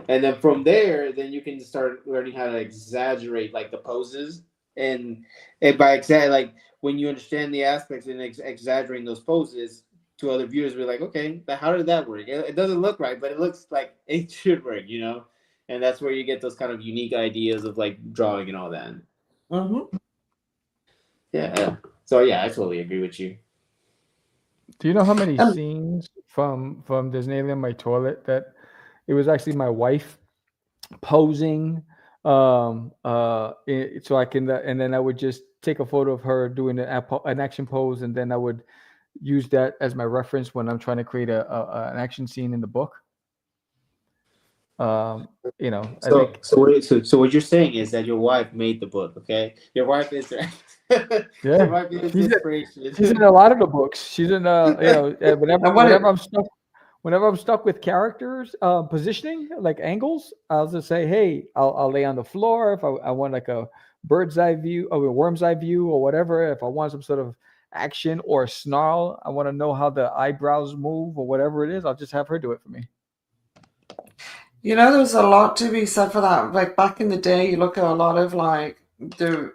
And then from there, then you can start learning how to exaggerate like the poses, and by like when you understand the aspects and exaggerating those poses to other viewers, be like, okay, how did that work? It doesn't look right, but it looks like it should work, and that's where you get those kind of unique ideas of like drawing and all that. Yeah. So yeah, I totally agree with you. Do you know how many scenes from Disneyland My Toilet that it was actually my wife posing, so I can, and then I would just take a photo of her doing an action pose, and then I would use that as my reference when I'm trying to create an action scene in the book. So what you're saying is that your wife made the book, okay? Your wife is yeah. Your wife is inspiration. She's in a lot of the books. She's in whenever I'm stuck with characters positioning, like angles, I'll just say, hey, I'll lay on the floor if I want like a bird's eye view or a worm's eye view or whatever. If I want some sort of action or a snarl, I want to know how the eyebrows move or whatever it is, I'll just have her do it for me. There's a lot to be said for that. Like back in the day, you look at a lot of like the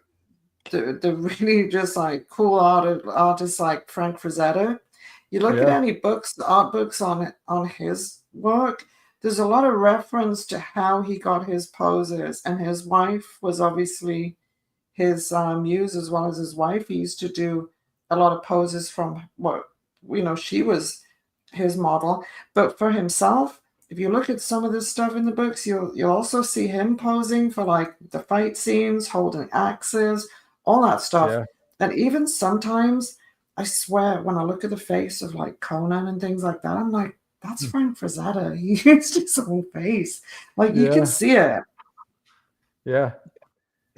really just like cool artists like Frank Frazetta. You look at any art books on his work, there's a lot of reference to how he got his poses, and his wife was obviously his muse as well as his wife. He used to do a lot of poses from she was his model, but for himself, if you look at some of this stuff in the books, you'll also see him posing for like the fight scenes, holding axes, all that stuff. Yeah. And even sometimes, I swear, when I look at the face of like Conan and things like that, I'm like, that's Frank Frazetta. He used his whole face. Like, you can Yeah. see it. Yeah.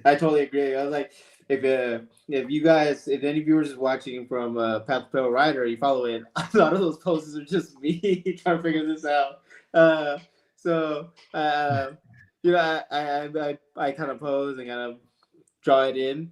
I totally agree. I was like, if you guys, if any viewers is watching from Path to Pale Rider, you follow it. A lot of those poses are just me trying to figure this out. So you know, I kind of pose and kind of draw it in.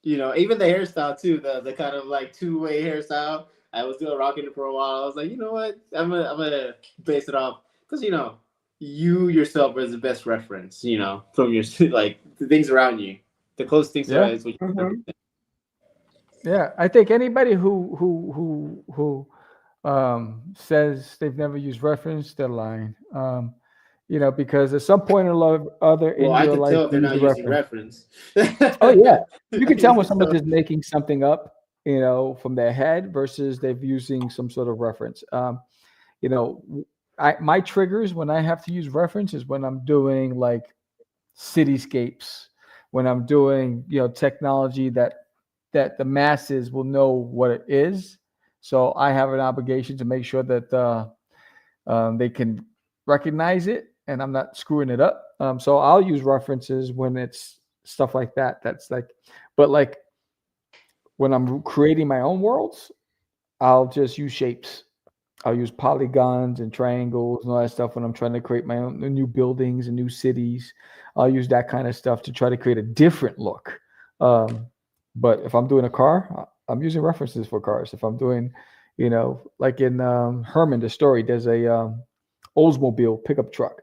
You know, even the hairstyle too, the kind of like two-way hairstyle. I was still rocking it for a while. I was like, you know what? I'm gonna base it off because you know you yourself is the best reference. You know, from your like the things around you, the close things Yeah. around is what you Mhm. Yeah. I think anybody who says they've never used reference, they're lying. You know, because at some point or other Well, in I your could life, tell if they're you use not a using reference. reference. Oh yeah, you can tell when can someone's tell. just making something up, you know, from their head versus they're using some sort of reference. You know, my triggers when I have to use reference is when I'm doing like cityscapes, when I'm doing, you know, technology that the masses will know what it is. So I have an obligation to make sure that they can recognize it and I'm not screwing it up. So I'll use references when it's stuff like that. That's like, but like when I'm creating my own worlds, I'll just use shapes. I'll use polygons and triangles and all that stuff when I'm trying to create my own new buildings and new cities. I'll use that kind of stuff to try to create a different look. But if I'm doing a car, I'm using references for cars. If I'm doing, you know, like in Herman, the story, there's a Oldsmobile pickup truck,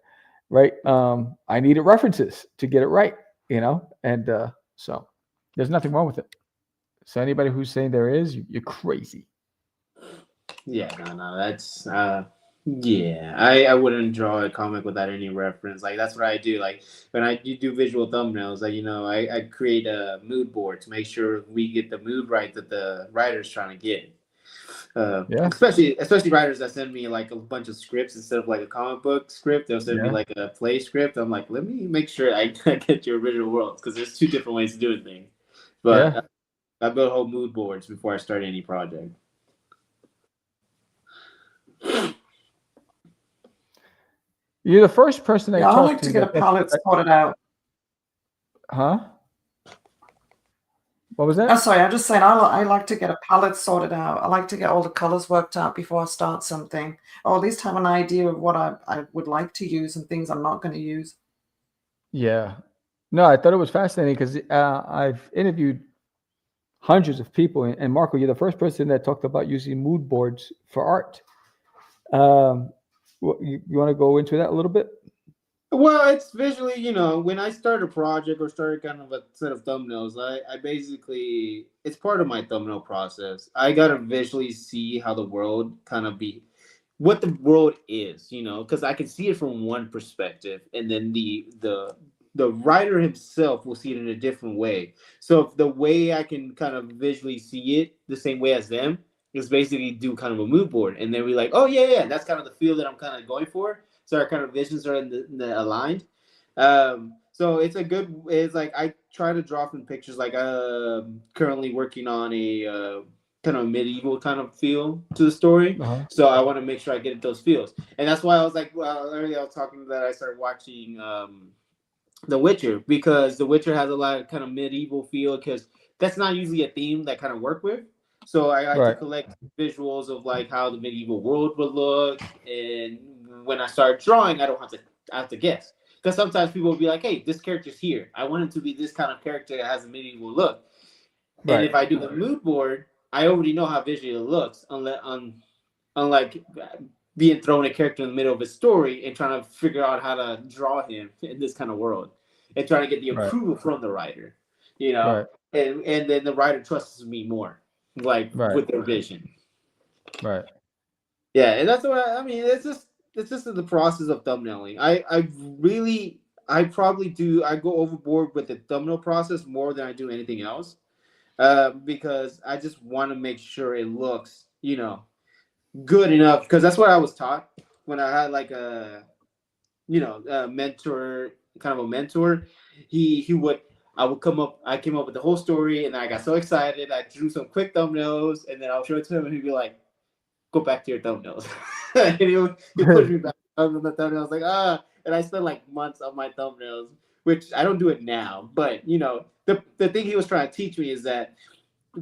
right? I needed references to get it right, you know, and so there's nothing wrong with it. So anybody who's saying there is, you're crazy. Yeah, no, that's yeah. I wouldn't draw a comic without any reference. Like that's what I do. Like when you do visual thumbnails, like you know, I create a mood board to make sure we get the mood right that the writer's trying to get. Yeah, Especially writers that send me like a bunch of scripts instead of like a comic book script. They'll send me yeah, like a play script. I'm like, let me make sure I get your original worlds because there's two different ways of doing things. But yeah. I build whole mood boards before I start any project. You're the first person I Yeah, I talked like to to get a that gets, palette sorted out. huh? What was Oh, that? sorry, I'm just saying I like to get a palette sorted out. I like to get all the colors worked out before I start something, or at least have an idea of what I would like to use and things I'm not going to use. Yeah. No, I thought it was fascinating because I've interviewed hundreds of people, and Marco, you're the first person that talked about using mood boards for art. You want to go into that a little bit? Well, it's visually, you know, when I start a project or start kind of a set of thumbnails, I basically, it's part of my thumbnail process. I got to visually see how the world kind of what the world is, you know, because I can see it from one perspective, and then the writer himself will see it in a different way. So if the way I can kind of visually see it the same way as them is basically do kind of a mood board, and then we're like, oh yeah, that's kind of the feel that I'm kind of going for. So our kind of visions are in the aligned. So it's like I try to draw from pictures. Like currently working on a kind of medieval kind of feel to the story. Uh-huh. So I want to make sure I get those feels, and that's why I was like, well, earlier I was talking that I started watching The Witcher because The Witcher has a lot of kind of medieval feel because that's not usually a theme that kind of work with. So I like to Right. collect visuals of like how the medieval world would look, and when I start drawing, I have to guess because sometimes people will be like, "Hey, this character's here. I want it to be this kind of character that has a medieval look." And Right. if I do the mood board, I already know how visually it looks, unlike being thrown a character in the middle of a story and trying to figure out how to draw him in this kind of world and trying to get the Right. approval from the writer, you know, Right. and then the writer trusts me more, like Right. with their vision. Right. Yeah, and that's what I mean. It's just the process of thumbnailing. I probably do. I go overboard with the thumbnail process more than I do anything else, because I just want to make sure it looks, you know, good enough. Because that's what I was taught when I had like a mentor, kind of a mentor. He would. I came up with the whole story, and I got so excited. I drew some quick thumbnails, and then I'll show it to him, and he'd be like, go back to your thumbnails. And he pushed me back on the thumbnails. I was like, and I spent like months on my thumbnails, which I don't do it now. But the thing he was trying to teach me is that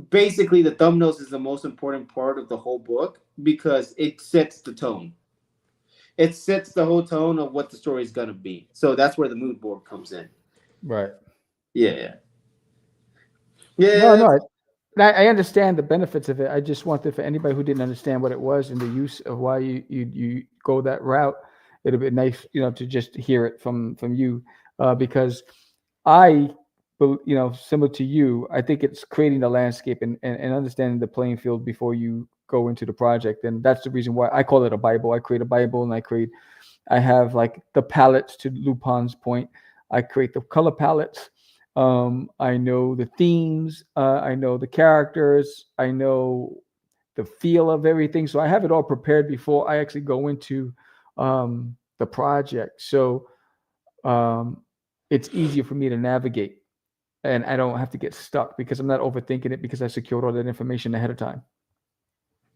basically the thumbnails is the most important part of the whole book because it sets the tone. It sets the whole tone of what the story is gonna be. So that's where the mood board comes in. Right. Yeah. No. I understand the benefits of it. I just wanted for anybody who didn't understand what it was and the use of why you go that route. It'll be nice, to just hear it from you, because similar to you, I think it's creating the landscape and understanding the playing field before you go into the project. And that's the reason why I call it a Bible. I create a Bible and I have like the palettes, to Lupin's point. I create the color palettes. I know the themes. I know the characters. I know the feel of everything. So I have it all prepared before I actually go into the project. So it's easier for me to navigate, and I don't have to get stuck because I'm not overthinking it because I secured all that information ahead of time.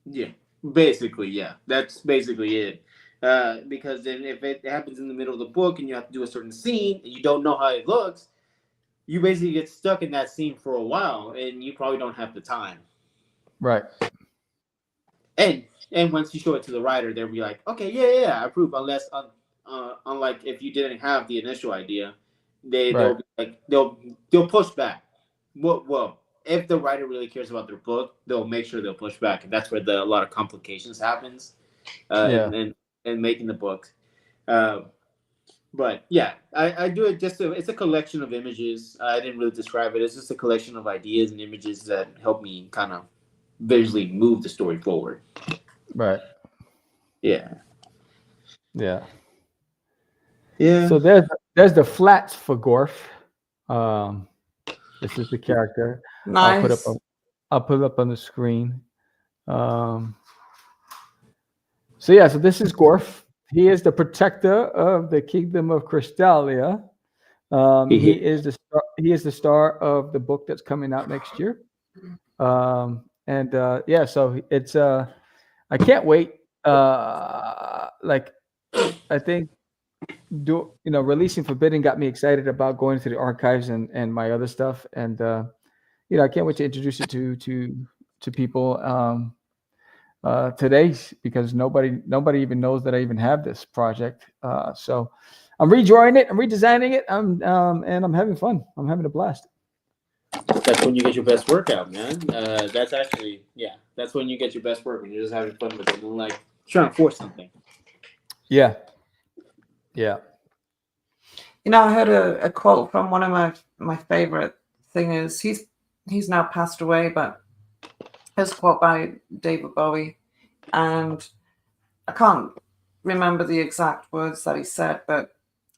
Yeah, basically, yeah. That's basically it. Because then if it happens in the middle of the book and you have to do a certain scene and you don't know how it looks, you basically get stuck in that scene for a while and you probably don't have the time. Right. And once you show it to the writer, they'll be like, okay, yeah, I approve. Unless, unlike if you didn't have the initial idea, they'll be like they'll push back. Well, if the writer really cares about their book, they'll make sure they'll push back, and that's where a lot of complications happens, in making the book. But yeah, I do it it's a collection of images. I didn't really describe it. It's just a collection of ideas and images that help me kind of visually move the story forward. Right. Yeah. Yeah. Yeah. So there's the flats for Gorf. This is the character. Nice. I'll put it up on the screen. So this is Gorf. He is the protector of the kingdom of Crystalia. He is the star of the book that's coming out next year. So it's I can't wait. I think releasing Forbidden got me excited about going to the archives and my other stuff, and I can't wait to introduce it to people today, because nobody even knows that I even have this project. So I'm redrawing it, I'm redesigning it, and I'm having fun. I'm having a blast. That's when you get your best workout, man. That's when you get your best work, when you're just having fun with it and like trying to force something. I heard a quote from one of my favorite singers. He's now passed away, but his quote by David Bowie, and I can't remember the exact words that he said, but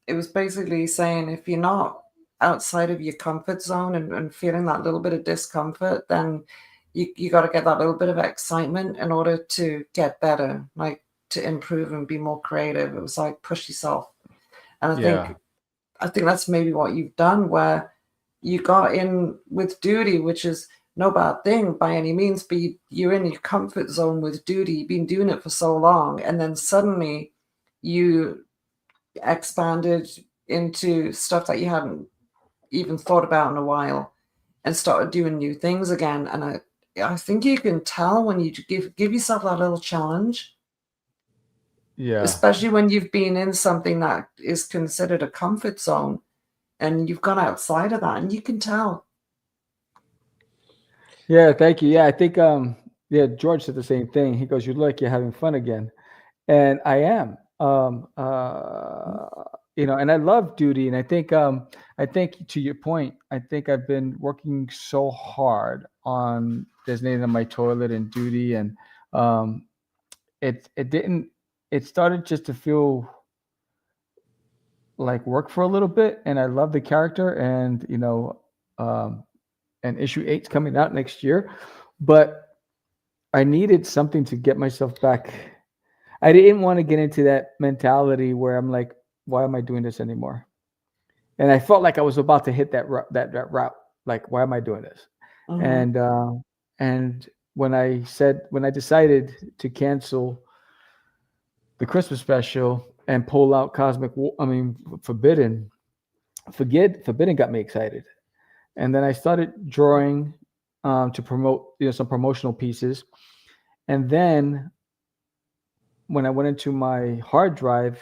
it was basically saying, if you're not outside of your comfort zone and feeling that little bit of discomfort, then you got to get that little bit of excitement in order to get better, like to improve and be more creative. It was like, push yourself. And I think that's maybe what you've done, where you got in with Duty, which is no bad thing by any means, but you're in your comfort zone with Duty. You've been doing it for so long, and then suddenly you expanded into stuff that you hadn't even thought about in a while and started doing new things again. And I think you can tell when you give yourself that little challenge. Yeah. Especially when you've been in something that is considered a comfort zone and you've gone outside of that, and you can tell. Yeah, thank you. Yeah, I think George said the same thing. He goes, "You look like you're having fun again." And I am. And I love Duty, and I think to your point, I think I've been working so hard on designating my toilet and Duty, and it started just to feel like work for a little bit, and I love the character, and and issue 8's coming out next year, but I needed something to get myself back. I didn't want to get into that mentality where I'm like, why am I doing this anymore? And I felt like I was about to hit that route. Like, why am I doing this? Mm-hmm. And when I decided to cancel the Christmas special and pull out Forbidden. Forbidden got me excited, and then I started drawing to promote some promotional pieces, and then when I went into my hard drive,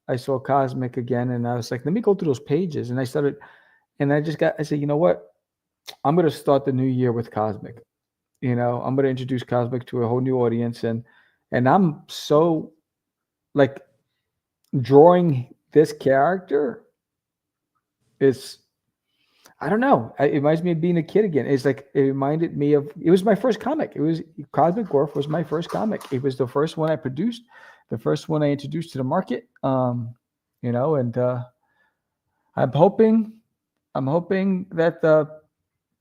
I saw Cosmic again, and I was like, let me go through those pages, and I said, you know what, I'm gonna start the new year with Cosmic. I'm going to introduce Cosmic to a whole new audience, and I'm so like drawing this character is, I don't know. It reminds me of being a kid again. It's like it reminded me of, it was my first comic. It was Cosmic Gorf was my first comic. It was the first one I produced, the first one I introduced to the market. And I'm hoping that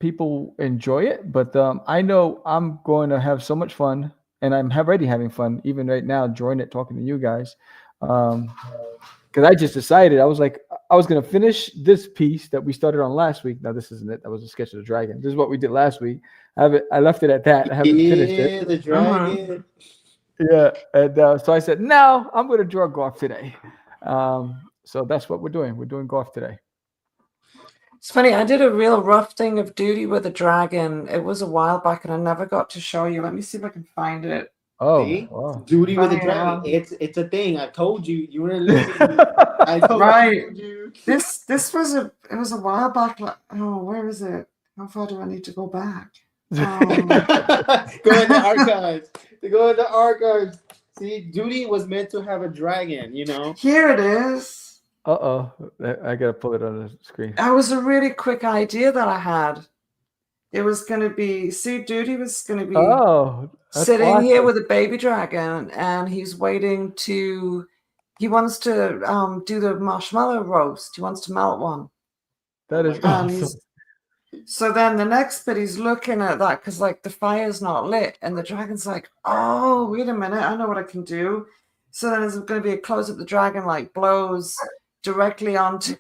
people enjoy it, but I know I'm going to have so much fun, and I'm already having fun even right now drawing it, talking to you guys, because I just decided I was going to finish this piece that we started on last week. Now this isn't it. That was a sketch of the dragon. This is what we did last week. I left it at that. I haven't finished it. Yeah, the dragon. Yeah, and so I said, no, I'm going to draw Garth today. So that's what we're doing. We're doing Garth today. It's funny, I did a real rough thing of Duty with a Dragon. It was a while back, and I never got to show you. Let me see if I can find it. Oh, See? wow. Duty with a dragon. It's a thing. I told you. You weren't listening. I told you. This was a while back. Oh, where is it? How far do I need to go back? Go in the archives. Go in the archives. See, Duty was meant to have a dragon. Here it is. I gotta pull it on the screen. That was a really quick idea that I had. It was going to be, Duty was going to be sitting here with a baby dragon, and he's waiting to, he wants to do the marshmallow roast. He wants to melt one. That is awesome. So then the next bit, he's looking at that because like the fire's not lit, and the dragon's like, oh, wait a minute, I know what I can do. So then there's going to be a close up. The dragon like blows directly onto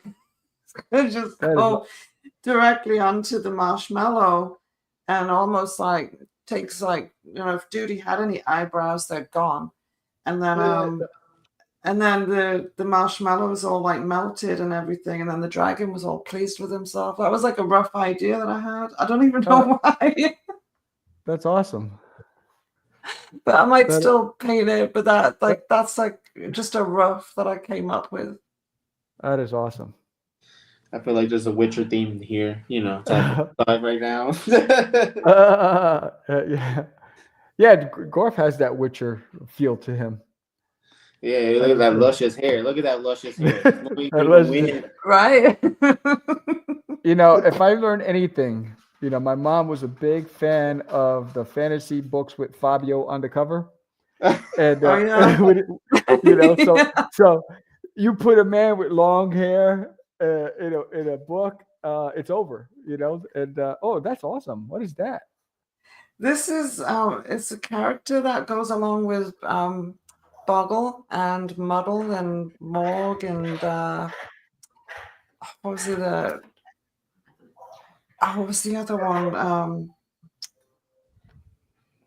directly onto the marshmallow, and almost like takes like, if Duty had any eyebrows, they're gone, and then the marshmallow was all like melted and everything, and then the dragon was all pleased with himself. That was like a rough idea that I had. I don't even know why. That's awesome. But I might still paint it, but that's like just a rough that I came up with. That is awesome. I feel like there's a Witcher theme here, type of right now. Yeah, Gorf has that Witcher feel to him. Yeah, look at that luscious hair. Look at that luscious hair. Right? If I learned anything, my mom was a big fan of the fantasy books with Fabio on the cover. And so you put a man with long hair in a book, it's over, and that's awesome. What is that? This is it's a character that goes along with Boggle and Muddle and Morg and what was the other one?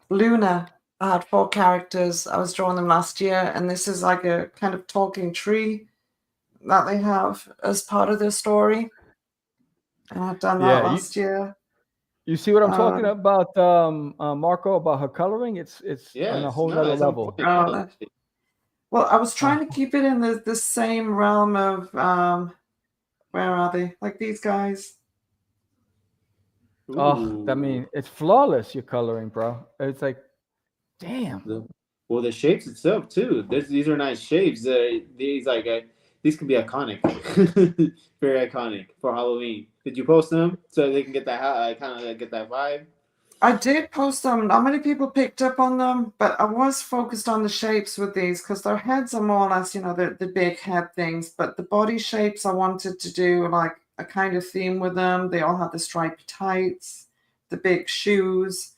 Luna. I had 4 characters. I was drawing them last year, and this is like a kind of talking tree that they have as part of their story. And I've done that last year. You see what I'm talking about, Marco, about her coloring? It's on a whole other level. Well, I was trying to keep it in the same realm of where are they? Like these guys. Oh, I mean, it's flawless, your coloring, bro. It's like, damn. Well, the shapes itself too. These are nice shapes. These can be iconic, very iconic for Halloween. Did you post them so they can get that kind of get that vibe? I did post them. Not many people picked up on them, but I was focused on the shapes with these because their heads are more or less, the big head things. But the body shapes, I wanted to do like a kind of theme with them. They all had the stripy tights, the big shoes.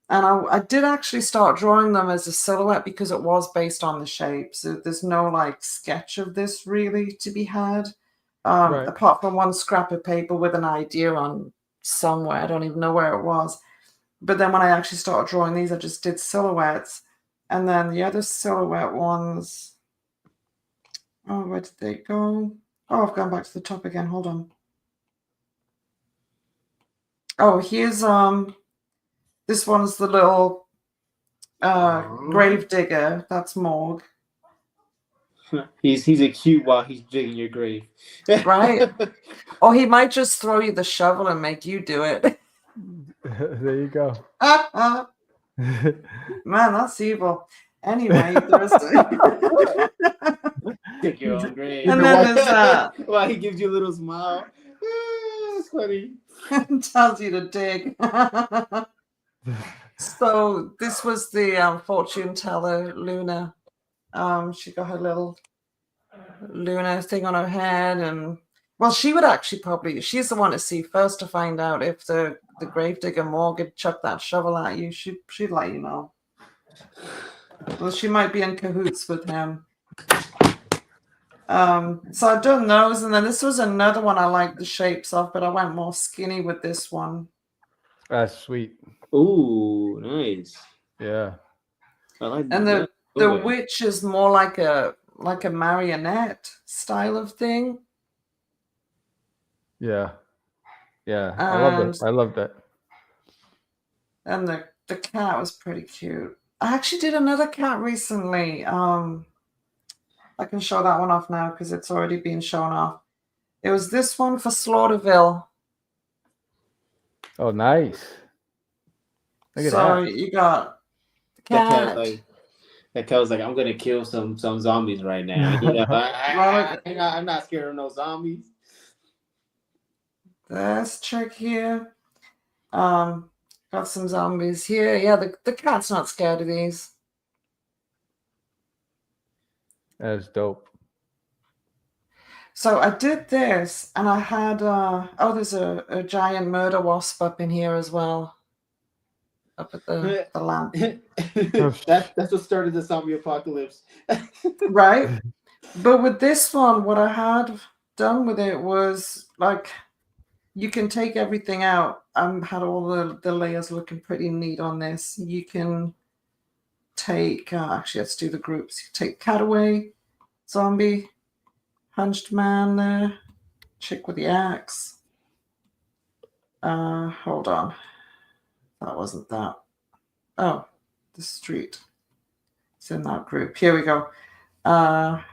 And I did actually start drawing them as a silhouette because it was based on the shapes. So there's no like sketch of this really to be had, apart from one scrap of paper with an idea on somewhere. I don't even know where it was. But then when I actually started drawing these, I just did silhouettes. And then the other silhouette ones, oh, where did they go? Oh, I've gone back to the top again. Hold on. Oh, here's this one's the little grave digger. That's Morg. He's a cute while he's digging your grave. Right? Or he might just throw you the shovel and make you do it. There you go. Man, that's evil. Anyway, there's Dig your own grave. and then there's while he gives you a little smile. That's funny. tells you to dig. So this was the fortune teller, Luna. She got her little Luna thing on her head, and well, she would actually probably, she's the one to see first to find out if the gravedigger Morgan chucked that shovel at you. She'd let you know. Well, she might be in cahoots with him. So I've done those, and then this was another one I liked the shapes of, but I went more skinny with this one. That's sweet. Ooh, nice. Yeah. I like And that. the witch is more like a marionette style of thing. Yeah. Yeah. I love it. I love that. And the cat was pretty cute. I actually did another cat recently. I can show that one off now because it's already been shown off. It was this one for Slaughterville. Oh, nice. Look at So that. you got the cat. That cat was like, I'm gonna kill some zombies right now. You know, I'm not scared of no zombies. Let's check here. Got some zombies here. Yeah, the cat's not scared of these. That's dope. So I did this, and I had oh, there's a giant murder wasp up in here as well. Up at the lamp. That's what started the zombie apocalypse. Right? But with this one, what I had done with it was like you can take everything out. I had all the layers looking pretty neat on this. You can take actually let's do the groups. You take cat away, zombie, hunched man there, chick with the axe. Hold on. That wasn't that. Oh, the street. It's in that group. Here we go. Oh,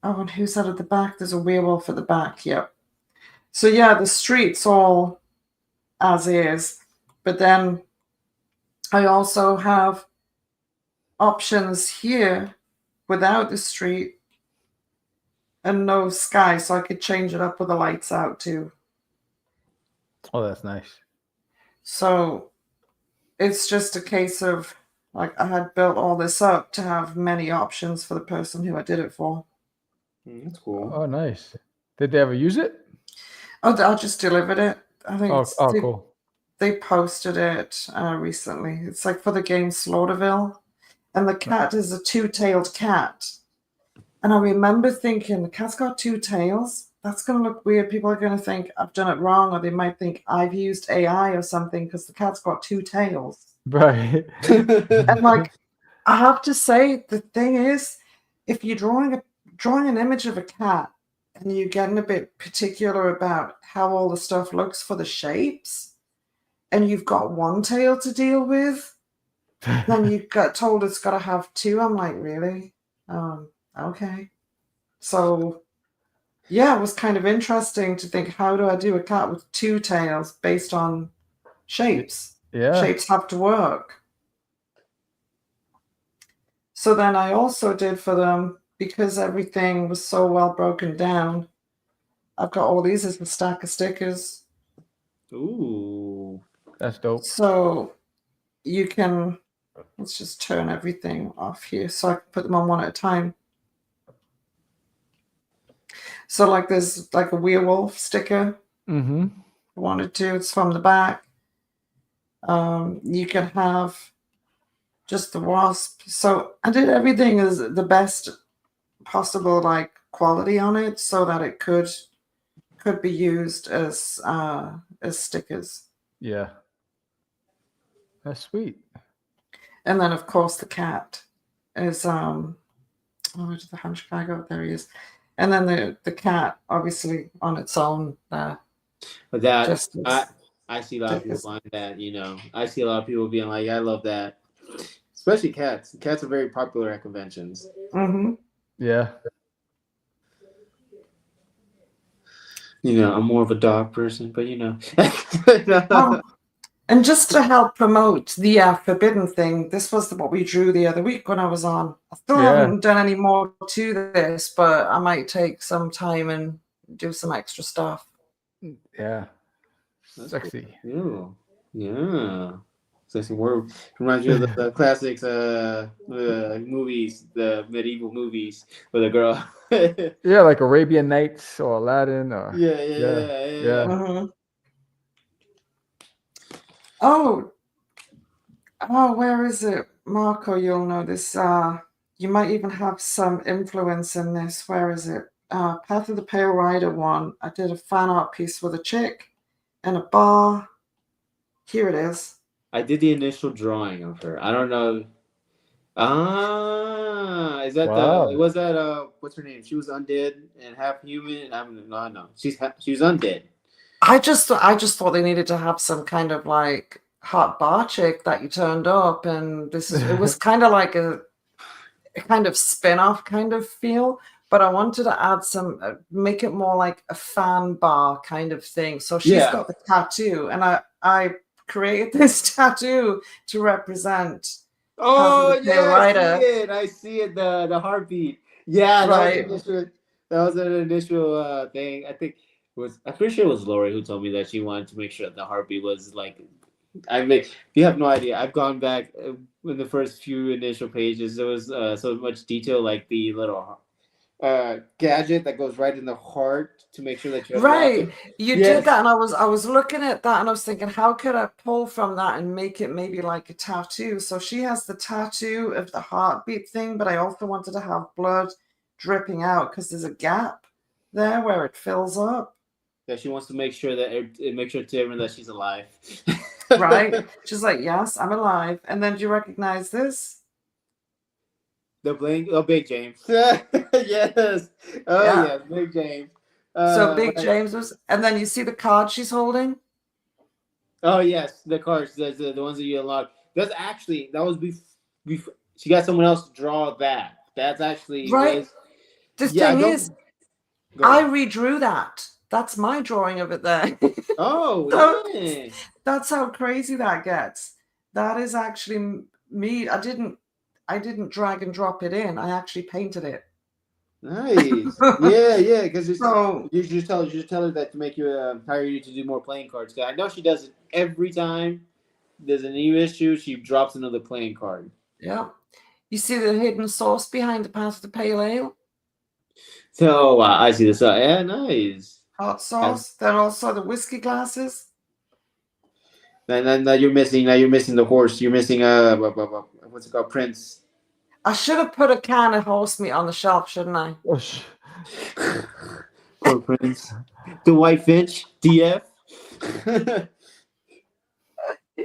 and who's that at the back? There's a werewolf at the back. Yep. So yeah, the street's all as is, but then I also have options here without the street and no sky, so I could change it up with the lights out too. Oh, that's nice. So it's just a case of like I had built all this up to have many options for the person who I did it for. That's cool. Oh, nice. Did they ever use it? Oh, I just delivered it. I think Cool. They posted it recently. It's like for the game Slaughterville. And the cat is a two-tailed cat. And I remember thinking, the cat's got two tails. That's going to look weird. People are going to think I've done it wrong, or they might think I've used AI or something because the cat's got two tails. Right. And like, I have to say, the thing is, if you're drawing an image of a cat and you're getting a bit particular about how all the stuff looks for the shapes, and you've got one tail to deal with, then you got told it's got to have two. I'm like, really? Okay. So, yeah, it was kind of interesting to think, how do I do a cat with two tails based on shapes? Yeah. Shapes have to work. So then I also did for them, because everything was so well broken down, I've got all these as a stack of stickers. Ooh. That's dope. So you can, let's just turn everything off here so I can put them on one at a time. So like there's like a werewolf sticker. Mm-hmm. I wanted to, it's from the back. You can have just the wasp. So I did everything as the best possible like quality on it so that it could be used as stickers. Yeah. That's sweet. And then of course the cat is where did the hunch guy go? There he is. And then the cat obviously on its own But that just I see a lot of people buying that. I see a lot of people being like, I love that, especially cats. Cats are very popular at conventions. Mm-hmm. Yeah. I'm more of a dog person, but Oh, and just to help promote the Forbidden thing, this was what we drew the other week when I was on. I still haven't done any more to this, but I might take some time and do some extra stuff. Yeah. That's Sexy. cool. Yeah. Sexy word. Reminds me of the classics movies, the medieval movies with a girl. Yeah, like Arabian Nights or Aladdin or Yeah. Mm-hmm. Oh, where is it? Marco, you'll know this. You might even have some influence in this. Where is it? Path of the Pale Rider one. I did a fan art piece with a chick in a bar. Here it is. I did the initial drawing of her. I don't know. Is that was that what's her name? She was undead and half human. No. She was undead. I just thought they needed to have some kind of like hot bar chick that you turned up, and it was kind of like a kind of spin-off kind of feel, but I wanted to add some make it more like a fan bar kind of thing. So she's got the tattoo, and I created this tattoo to represent I see it. The heartbeat. Yeah, right. That was an initial thing. I'm pretty sure it was Lori who told me that she wanted to make sure that the heartbeat was like. You have no idea. I've gone back in the first few initial pages. There was so much detail, like the little gadget that goes right in the heart to make sure that you're right. You did that, and I was looking at that, and I was thinking, how could I pull from that and make it maybe like a tattoo? So she has the tattoo of the heartbeat thing, but I also wanted to have blood dripping out because there's a gap there where it fills up. Yeah, she wants to make sure that it makes sure to everyone that she's alive. Right. She's like, yes, I'm alive. And then do you recognize this? The Blink. Oh, Big James. Yes. Oh, yeah, Big James. So Big James was, and then you see the card she's holding. Oh yes, the cards. The ones that you unlock. That was before she got someone else to draw that. That's actually right. The thing is, I redrew that. That's my drawing of it there. Oh, so, yeah. That's how crazy that gets. That is actually me. I didn't drag and drop it in. I actually painted it. Nice. Yeah. Because you just tell her that to make you hire you to do more playing cards. I know she does it every time there's a new issue. She drops another playing card. Yeah. You see the hidden sauce behind the Path of the Pale Ale. So I see this. Yeah, nice. Hot sauce. Then also the whiskey glasses. And now you're missing the horse. You're missing what's it called, Prince. I should have put a can of horse meat on the shelf, shouldn't I? Poor Prince. The White Finch, DF.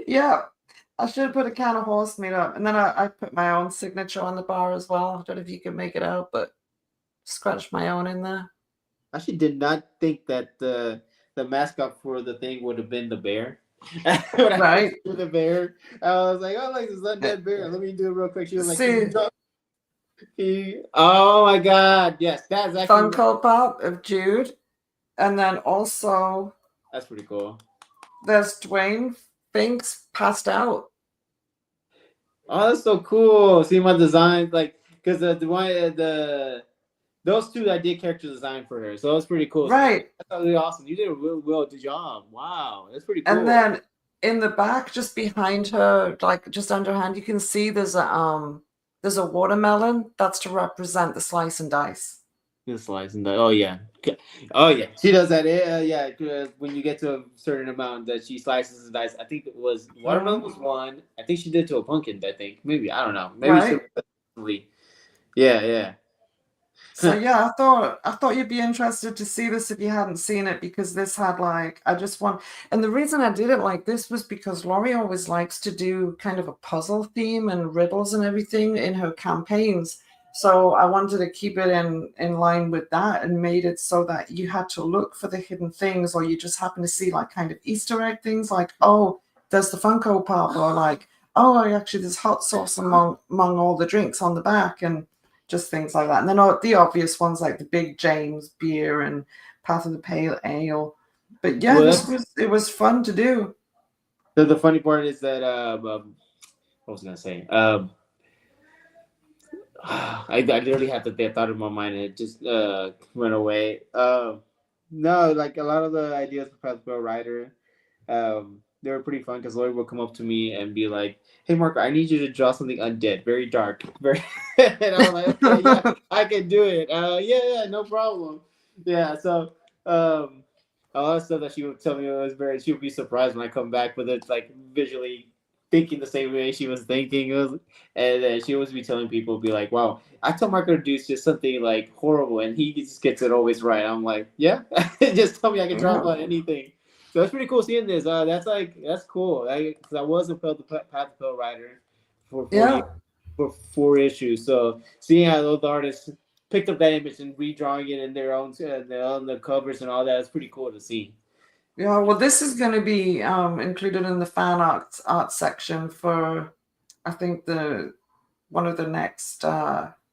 Yeah, I should have put a can of horse meat up, and then I put my own signature on the bar as well. I don't know if you can make it out, but scratched my own in there. I actually did not think that the mascot for the thing would have been the bear. Right. With the bear, I was like, oh, like this undead bear. Let me do it real quick. She was like, oh my god, yes, that's actually Funko Pop of Jude, and then also that's pretty cool. There's Dwayne Finks passed out. Oh, that's so cool. See my designs, like because those two I did character design for her, so that was pretty cool. Right. So that's really awesome. You did a really well job. Wow, that's pretty cool. And then in the back, just behind her, like just under her hand, you can see there's a watermelon. That's to represent the slice and dice. The slice and dice. Oh yeah. She does that. Yeah, when you get to a certain amount that she slices and dice. I think it was watermelon was one. I think she did to a pumpkin. I think maybe I don't know. Maybe. Right. Yeah. So yeah, I thought you'd be interested to see this if you hadn't seen it, because this had like and the reason I did it like this was because Laurie always likes to do kind of a puzzle theme and riddles and everything in her campaigns. So I wanted to keep it in line with that, and made it so that you had to look for the hidden things, or you just happen to see like kind of Easter egg things, like, oh, there's the Funko Pop, or like, oh, actually there's hot sauce among all the drinks on the back, and just things like that. And then the obvious ones like the Big James beer and Path of the Pale Ale. But yeah, Well, it was fun to do. the funny part is that what was I gonna say? I literally had the thought in my mind and it just went away. No, like a lot of the ideas for Path Bell Rider, they were pretty fun because Lloyd would come up to me and be like, "Hey, Marco, I need you to draw something undead, very dark, very." And I was like, "Okay, yeah, I can do it. Yeah, no problem." Yeah, so a lot of stuff that she would tell me was very. She would be surprised when I come back with it, like visually thinking the same way she was thinking. It was, and then she always be telling people, be like, "Wow, I tell Marco to do just something like horrible, and he just gets it always right." I'm like, "Yeah, just tell me I can draw about anything." So it's pretty cool seeing this. That's cool. Because I was a Path to Pale writer for 4 issues. So seeing how those artists picked up that image and redrawing it in their own on the covers and all that is pretty cool to see. Yeah, well, this is going to be included in the fan art section for, I think, one of the next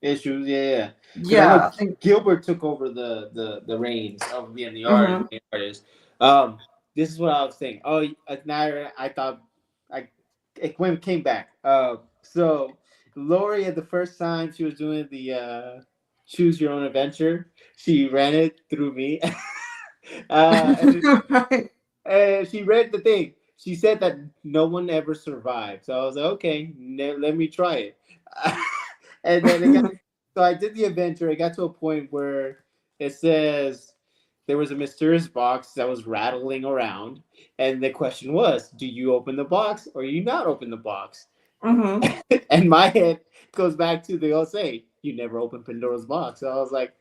Issues, yeah. Yeah, I think Gilbert took over the reins of being the artist. This is what I was saying. Oh, now I thought it came back. So Lori, at the first time she was doing the choose your own adventure, she ran it through me. right. And she read the thing. She said that no one ever survived. So I was like, okay, let me try it. And then so I did the adventure. It got to a point where it says there was a mysterious box that was rattling around, and the question was, do you open the box or you not open the box? And my head goes back to the old saying, you never open Pandora's box. So I was like,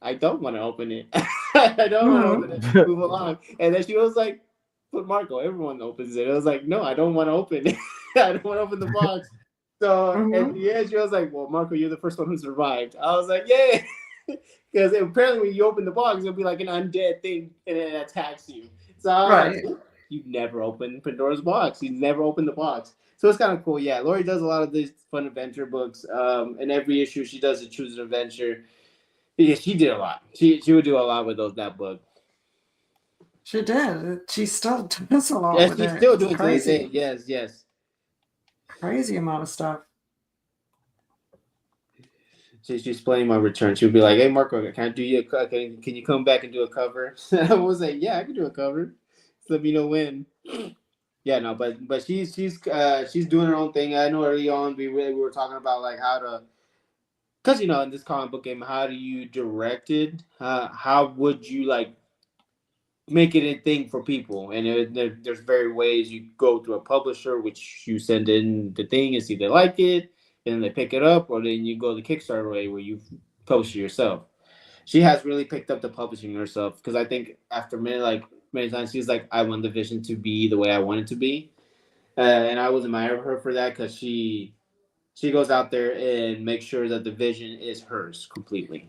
I don't want to open it. I don't want to open it. Move along. And then she was like, but Marco, everyone opens it. I was like, no, I don't want to open it. I don't want to open the box. So at the end, she was like, well, Marco, you're the first one who survived. I was like, yay. Because apparently when you open the box, it'll be like an undead thing and it attacks you. So I was like, you never opened Pandora's box. You never opened the box. So it's kind of cool. Yeah, Lori does a lot of these fun adventure books. And every issue she does a choose an adventure. Yeah, she did a lot. She would do a lot with that book. She did. She still does a lot. Yeah, she's still doing crazy. Yes. Crazy amount of stuff. She's planning my return. She'll be like, "Hey, Marco, can I do you? Can you come back and do a cover?" I was like, "Yeah, I can do a cover. Just let me know when." Yeah, no, but she's doing her own thing. I know early on we were talking about like how to. Because, in this comic book game, how do you direct it? How would you, like, make it a thing for people? And there's various ways. You go to a publisher, which you send in the thing and see if they like it, and then they pick it up, or then you go the Kickstarter way where you publish it yourself. She has really picked up the publishing herself, because I think after many times, she's like, I want the vision to be the way I want it to be. And I was admire her for that, because she goes out there and makes sure that the vision is hers completely.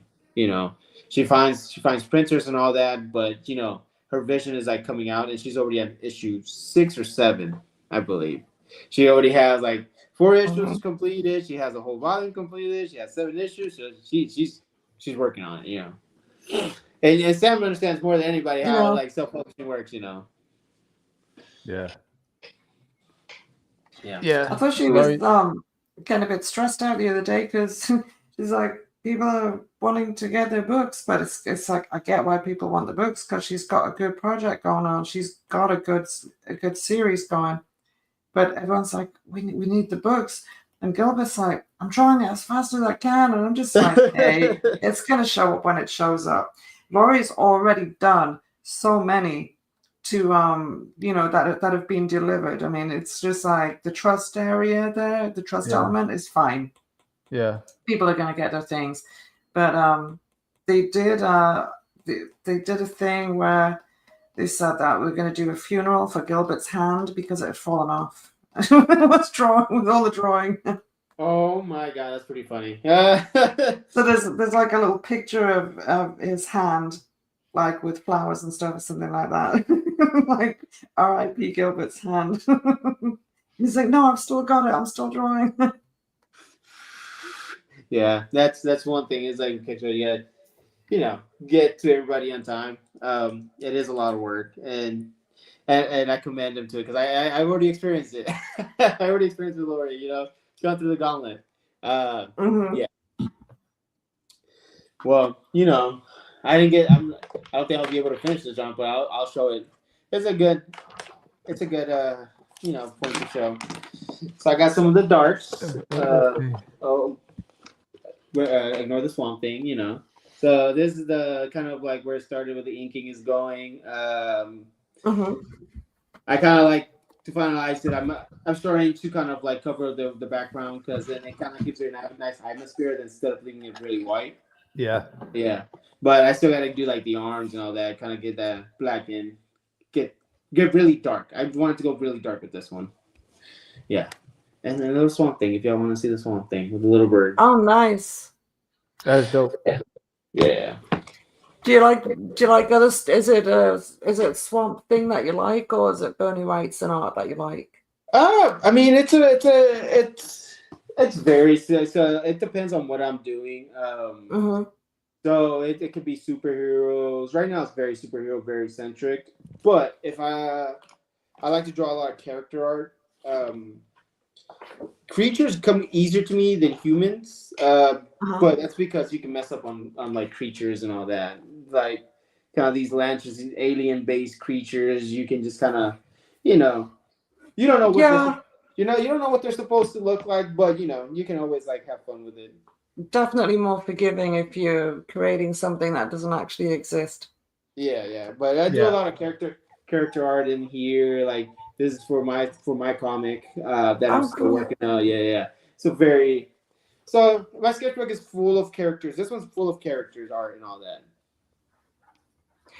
She finds printers and all that, but her vision is like coming out, and she's already at issue 6 or 7, I believe. She already has like 4 issues completed. She has a whole volume completed. She has 7 issues. So she's working on it. And Sam understands more than anybody how like self-publishing works. Yeah. I thought she was kind of a bit stressed out the other day, because she's like, people are wanting to get their books, but it's like, I get why people want the books, because she's got a good project going on. She's got a good series going, but everyone's like, we need the books. And Gilbert's like, I'm trying it as fast as I can. And I'm just like, hey, it's going to show up when it shows up. Laurie's already done so many to that have been delivered. I mean, it's just like the trust area there, the trust element is fine. Yeah, people are going to get their things. But they did they did a thing where they said that we're going to do a funeral for Gilbert's hand because it had fallen off. What's drawing with all the drawing? Oh my god, that's pretty funny. So there's like a little picture of his hand, like with flowers and stuff or something like that. Like R.I.P. Gilbert's hand. He's like, no, I've still got it. I'm still drawing. Yeah, that's one thing is like get to everybody on time. It is a lot of work, and I commend him to it because I've already experienced it. I already experienced it already. Gone through the gauntlet. Mhm. Yeah. Well, I didn't get. I don't think I'll be able to finish this, John, but I'll show it. It's a good point to show. So I got some of the darks. Ignore the swamp thing, So this is the kind of like where it started with the inking is going. I kind of like to finalize it. I'm starting to kind of like cover the background because then it kind of gives it a nice atmosphere instead of leaving it really white. Yeah. Yeah, but I still gotta do like the arms and all that. Kind of get that black in, get really dark. I wanted to go really dark with this one. Yeah, and then a little swamp thing. If y'all want to see the swamp thing with the little bird. Oh, nice. That's dope. Yeah. Do you like other? Is it swamp thing that you like, or is it Bernie Wrightson art that you like? I mean, it's very so it depends on what I'm doing. So it could be superheroes. Right now, it's very superhero, very centric. But if I like to draw a lot of character art. Creatures come easier to me than humans, but that's because you can mess up on like creatures and all that. Like kind of these lanterns, these alien-based creatures. You can just kind of, you don't know what you don't know what they're supposed to look like, but you can always like have fun with it. Definitely more forgiving if you're creating something that doesn't actually exist. Yeah. But I do a lot of character art in here. Like this is for my comic that I'm still working on. Yeah. So my sketchbook is full of characters. This one's full of characters, art, and all that.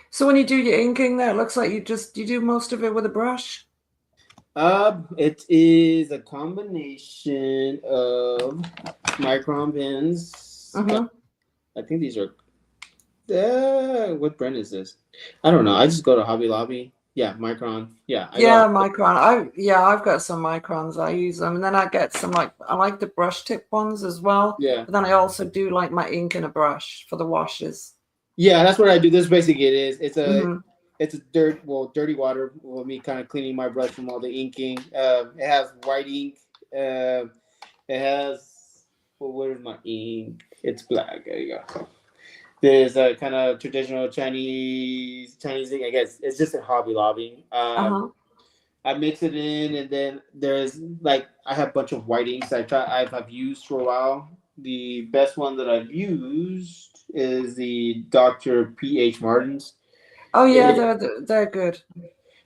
So when you do your inking, there, it looks like you do most of it with a brush. It is a combination of micron pens. I think these are. What brand is this? I don't know. I just go to Hobby Lobby. Yeah, Micron. Yeah. Micron. I've got some microns. I use them, and then I get some I like the brush tip ones as well. Yeah. But then I also do like my ink in a brush for the washes. Yeah, that's what I do. This basically it is. It's a dirty water. Well, me kind of cleaning my brush from all the inking. It has white ink. It has. Well, where's my ink? It's black. There you go. There's a kind of traditional Chinese thing. I guess it's just a Hobby Lobby. I mix it in, and then there's like I have a bunch of white inks I've used for a while. The best one that I've used is the Dr. P.H. Martin's. Oh yeah, they're good.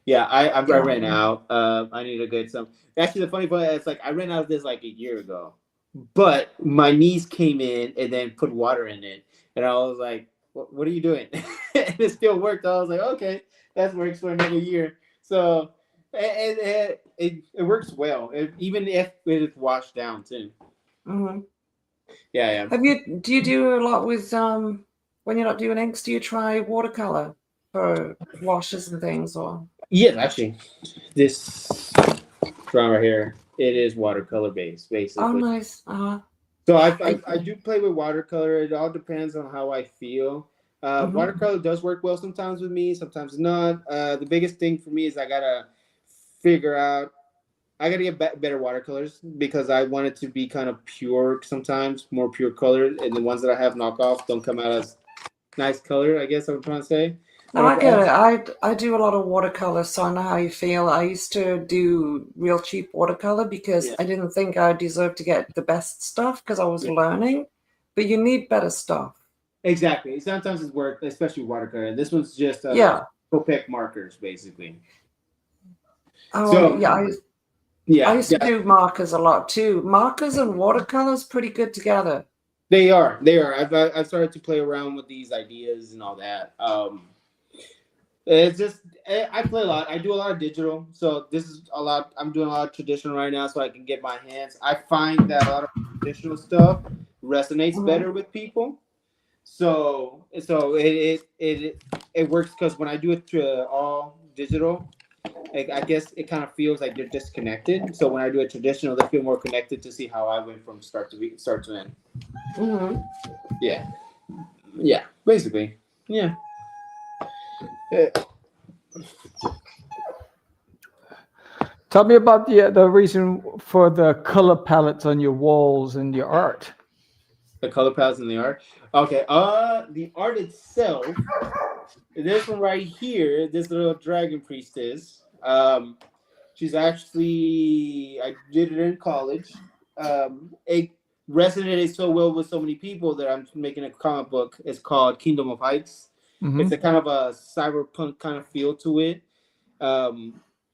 Yeah, I ran out. I need to get some. Actually, the funny part is like I ran out of this like a year ago, but my niece came in and then put water in it. And I was like, what are you doing? And it still worked. I was like, okay, that works for another year. So it works well, even if it's washed down too. Yeah. Do you do a lot with when you're not doing inks? Do you try watercolor for washes and things, or? Yes, actually, this drawing right here, it is watercolor based, basically. Oh, nice. So I do play with watercolor. It all depends on how I feel. Watercolor does work well sometimes with me, sometimes not. The biggest thing for me is I gotta figure out. I gotta get better watercolors because I want it to be kind of pure sometimes, more pure color, and the ones that I have knockoff don't come out as nice color. I guess I'm trying to say. No, I get it. I do a lot of watercolor, so I know how you feel. I used to do real cheap watercolor because I didn't think I deserved to get the best stuff because I was learning. But you need better stuff. Exactly. Sometimes it's work, especially watercolor. This one's just Copic markers, basically. Oh, so, I used to do markers a lot too. Markers and watercolors pretty good together. They are. They are. I've started to play around with these ideas and all that. It's just I play a lot. I do a lot of digital, so this is a lot. I'm doing a lot of traditional right now, so I can get my hands. I find that a lot of traditional stuff resonates better with people. So it works because when I do it to all digital, I guess it kind of feels like they're disconnected. So when I do it traditional, they feel more connected to see how I went from start to end. Mm-hmm. Yeah, yeah, basically, yeah. Tell me about the reason for the color palettes on your walls and your art. The color palettes in the art. Okay. The art itself. This one right here. This little dragon priestess. She's actually. I did it in college. It resonated so well with so many people that I'm making a comic book. It's called Kingdom of Heights. Mm-hmm. It's a kind of a cyberpunk kind of feel to it.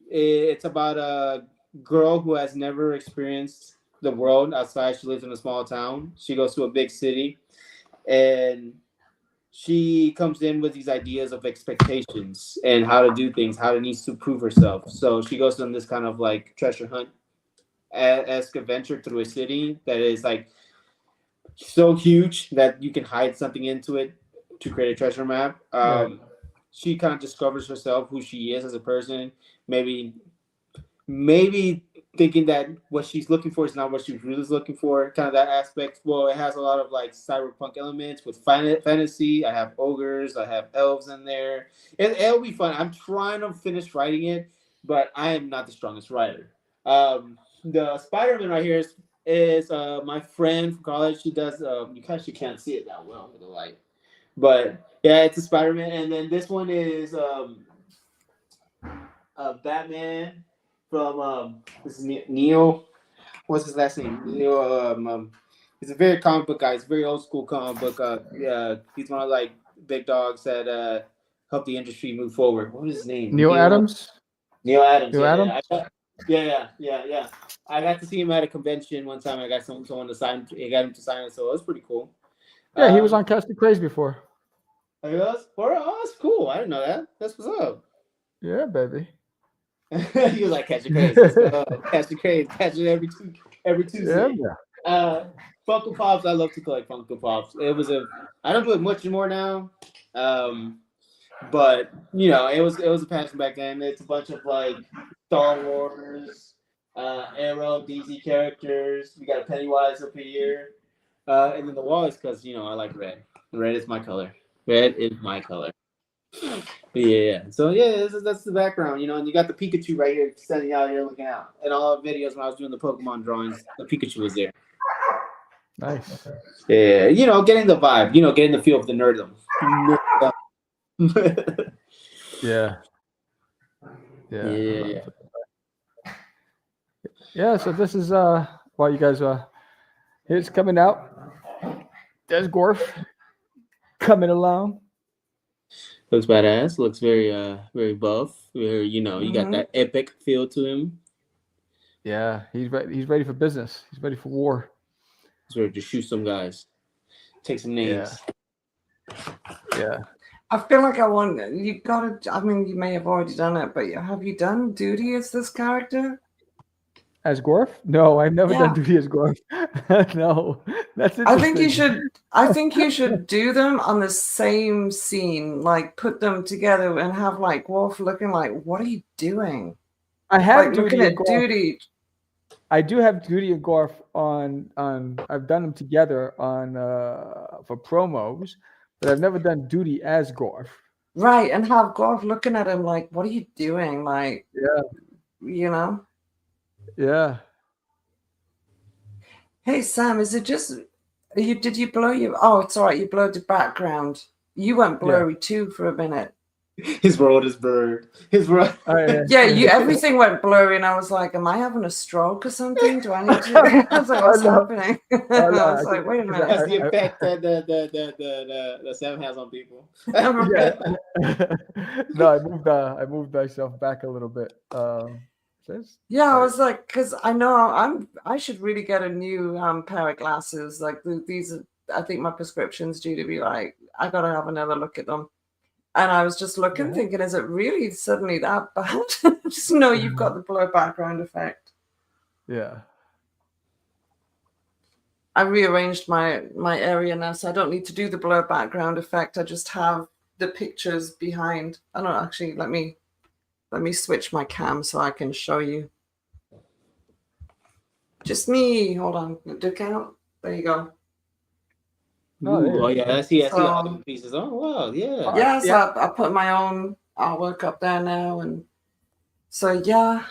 It's about a girl who has never experienced the world outside. She lives in a small town. She goes to a big city, and she comes in with these ideas of expectations and how to do things, how it needs to prove herself. So she goes on this kind of like treasure hunt esque adventure through a city that is like so huge that you can hide something into it to create a treasure map. Right. She kind of discovers herself, who she is as a person. Maybe thinking that what she's looking for is not what she really is looking for. Kind of that aspect. Well, it has a lot of like cyberpunk elements with fantasy. I have ogres. I have elves in there. It'll be fun. I'm trying to finish writing it, but I am not the strongest writer. The Spider-Man right here is my friend from college. She does. You actually can't see it that well with the light, but yeah, it's a Spider-Man. And then this one is Batman from this is Neil. What's his last name? Neil. He's a very comic book guy. He's a very old school comic book. Yeah, he's one of like big dogs that help the industry move forward. What is his name? Neil Adams. Neil Adams. Neil Adams. Yeah. I got to see him at a convention one time. I got someone to sign. I got him to sign it, so it was pretty cool. Yeah, he was on Catch the Craze before. Oh, he was? Oh, that's cool. I didn't know that. That's what's up. Yeah, baby. He was like, catch the craze. Let's go. Catch the craze. Catch it every Tuesday. Yeah. Funko Pops. I love to collect Funko Pops. I don't do it much more now. But it was a passion back then. It's a bunch of like Star Wars, Arrow, DC characters. We got a Pennywise up here. And then the wall is because I like red. Red is my color. Red is my color. Yeah. So yeah, that's the background, and you got the Pikachu right here standing out here looking out. In all the videos when I was doing the Pokemon drawings, the Pikachu was there. Nice. Yeah, getting the vibe, getting the feel of the nerdom. Yeah. Yeah. So this is while you guys here's coming out. There's Gorf coming along. Looks badass. Looks very buff. Very, you got that epic feel to him. Yeah, he's ready. He's ready for business. He's ready for war. He's ready to shoot some guys, take some names. Yeah. I feel like you gotta. I mean, you may have already done it, but have you done duty as this character? As Gorf? No, I've never done duty as Gorf. No, that's interesting. I think you should do them on the same scene, like put them together and have like Wolf looking like, what are you doing? I have like, looking at duty. I do have duty and Gorf on. I've done them together on for promos, but I've never done duty as Gorf. Right, and have Gorf looking at him like, what are you doing? Like, Yeah. Hey Sam, is it just you? Did you blow your? Oh, it's all right. You blurred the background. You went blurry too for a minute. His world is blurred. His world. Everything went blurry, and I was like, "Am I having a stroke or something? Do I need to?" I was like, "What's happening?" I was like, "Wait a minute." That's the effect that the Sam has on people. No, I moved myself back a little bit. I was like, because I know I should really get a new pair of glasses. Like these, I think my prescription's due to be like, I gotta have another look at them. And I was just looking, thinking, is it really suddenly that bad? Just know you've got the blur background effect. Yeah. I rearranged my area now, so I don't need to do the blur background effect. I just have the pictures behind. I don't actually. Let me switch my cam so I can show you. Just me. Hold on. Look out. There you go. Oh yeah, I see So- all the pieces. Oh wow, yeah. Yeah, so I put my own artwork up there now, and so yeah.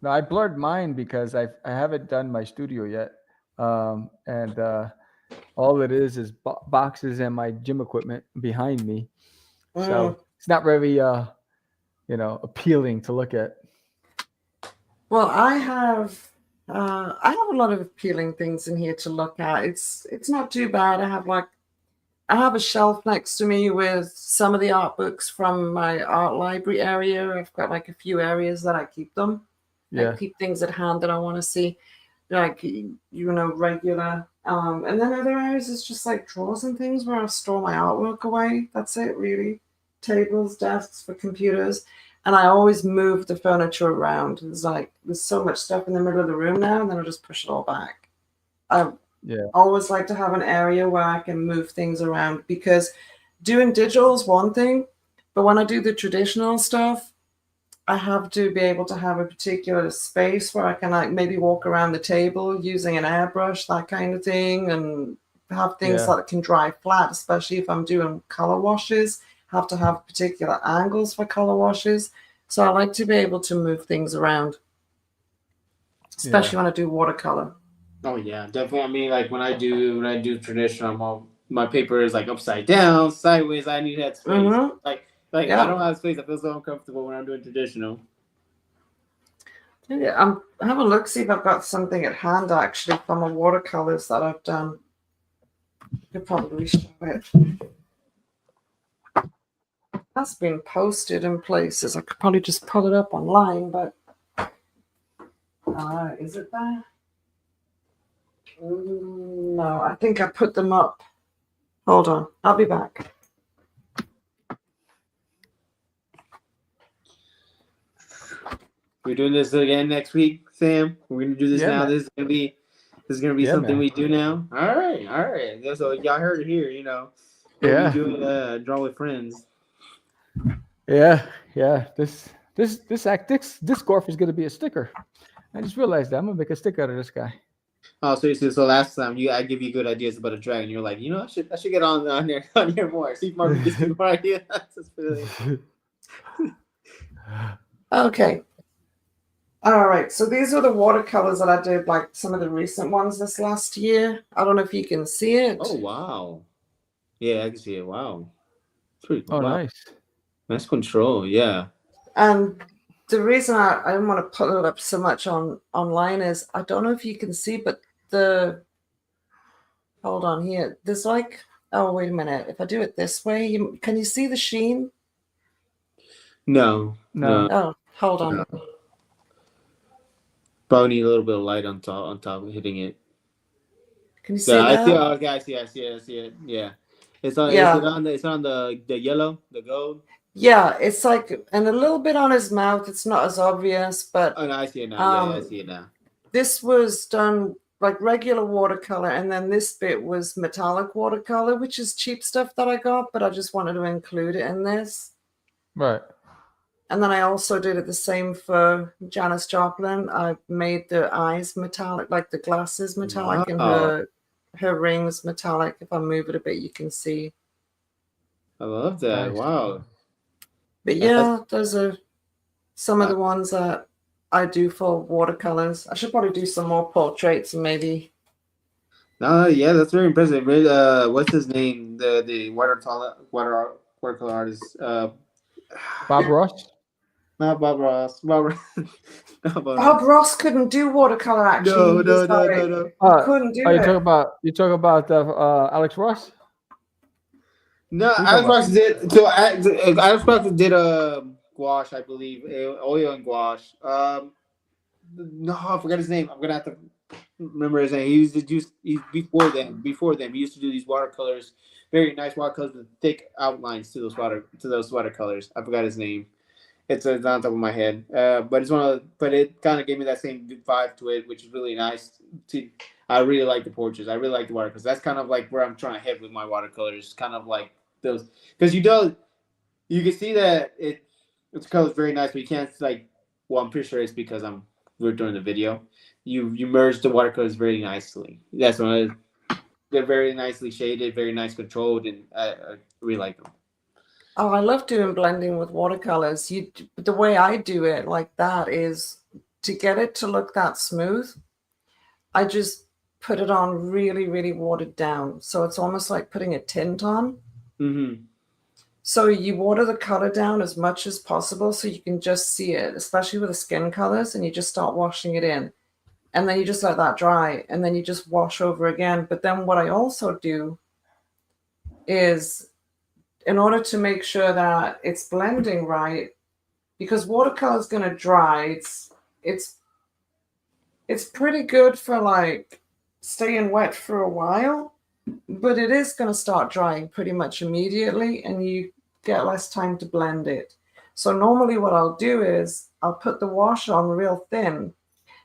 No, I blurred mine because I haven't done my studio yet, and all it is boxes and my gym equipment behind me, so it's not very appealing to look at. Well, I have a lot of appealing things in here to look at. It's not too bad. I have a shelf next to me with some of the art books from my art library area. I've got like a few areas that I keep them. Yeah. I keep things at hand that I want to see, like regular. And then other areas is just like drawers and things where I store my artwork away. That's it, really. Tables, desks for computers. And I always move the furniture around. There's so much stuff in the middle of the room now, and then I just push it all back. I always like to have an area where I can move things around, because doing digital is one thing, but when I do the traditional stuff, I have to be able to have a particular space where I can maybe walk around the table using an airbrush, that kind of thing, and have things that can dry flat, especially if I'm doing color washes. Have to have particular angles for color washes. So I like to be able to move things around, especially when I do watercolor. Oh yeah, definitely. I mean, like when I do traditional, my paper is like upside down, sideways. I need that space. Mm-hmm. I don't have space. I feel so uncomfortable when I'm doing traditional. Yeah, have a look, see if I've got something at hand actually from my watercolors that I've done. I could probably show it. That's been posted in places. I could probably just pull it up online, but is it there? No, I think I put them up. Hold on, I'll be back. We're doing this again next week, Sam. We're gonna do this now. Man. This is gonna be something man. we do now. All right. So y'all heard it here. We'll be doing Draw with Friends. Yeah. This Gorf is gonna be a sticker. I just realized that I'm gonna make a sticker out of this guy. Oh, seriously. So last time I give you good ideas about a dragon. You're like, I should get on here more. See if Mark gives me more ideas. Okay. All right. So these are the watercolors that I did, like some of the recent ones this last year. I don't know if you can see it. Oh wow. Yeah, I can see it. Wow. It's pretty cool. Oh, wow. nice. Nice control. Yeah. And the reason I don't want to put it up so much online is I don't know if you can see, but hold on here. There's wait a minute. If I do it this way, can you see the sheen? No. Oh, hold on. No. Probably need a little bit of light on top of hitting it. Can you see that? I see. Oh, okay, I see it. Yeah. It's on the yellow, the gold. Yeah, it's and a little bit on his mouth. It's not as obvious, but Oh no, I see it now. I see it now. This was done like regular watercolor, and then this bit was metallic watercolor, which is cheap stuff that I got, but I just wanted to include it in this. Right. And then I also did it the same for Janis Joplin. I made the eyes metallic, like the glasses metallic, and her rings metallic. If I move it a bit, you can see. I love that. Nice. Wow. But yeah, those are some of the ones that I do for watercolors. I should probably do some more portraits and maybe. Yeah, that's very impressive. What's his name? The watercolor artist. Bob Ross. Not Bob Ross. Bob Ross couldn't do watercolor. Actually, no. Couldn't do you it. talk about Alex Ross? No, Alex Ross did. So Alex Ross did gouache, I believe, oil and gouache. No, I forgot his name. I'm gonna have to remember his name. He used to do before them. He used to do these watercolors, very nice watercolors with thick outlines to those watercolors. I forgot his name. It's on top of my head, but it kind of gave me that same vibe to it, which is really nice. I really like the portraits. I really like the watercolors. That's kind of like where I'm trying to head with my watercolors. Kind of like those, because you can see that its color is very nice, but you can't like. Well, I'm pretty sure it's because we're doing the video. You merge the watercolors very nicely. That's what they're very nicely shaded, very nice controlled, and I really like them. Oh, I love doing blending with watercolors. The way I do it like that is to get it to look that smooth. I just put it on really, really watered down. So it's almost like putting a tint on. Mm-hmm. So you water the color down as much as possible so you can just see it, especially with the skin colors, and you just start washing it in. And then you just let that dry, and then you just wash over again. But then what I also do is, in order to make sure that it's blending right, because watercolor is going to dry, it's pretty good for like staying wet for a while, but it is going to start drying pretty much immediately, and you get less time to blend it. So normally what I'll do is I'll put the wash on real thin,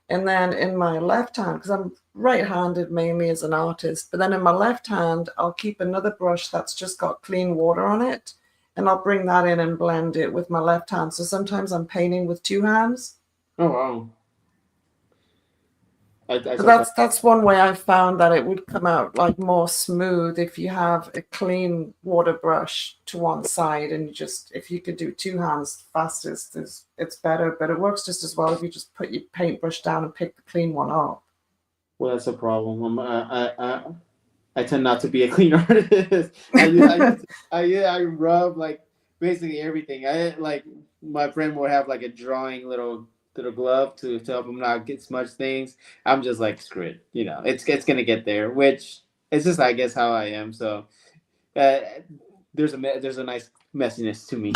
and then in my left hand, because I'm right-handed mainly as an artist, but then in my left hand, I'll keep another brush that's just got clean water on it, and I'll bring that in and blend it with my left hand. So sometimes I'm painting with two hands. Oh, wow. That's one way I found that it would come out like more smooth if you have a clean water brush to one side, and if you could do two hands fastest, it's better. But it works just as well if you just put your paintbrush down and pick the clean one up. Well, that's a problem. I tend not to be a clean artist. I rub like basically everything. Like my friend will have like a drawing little glove to help him not get smudged things. I'm just like, screw it. It's gonna get there, which is just I guess how I am. So there's a nice messiness to me.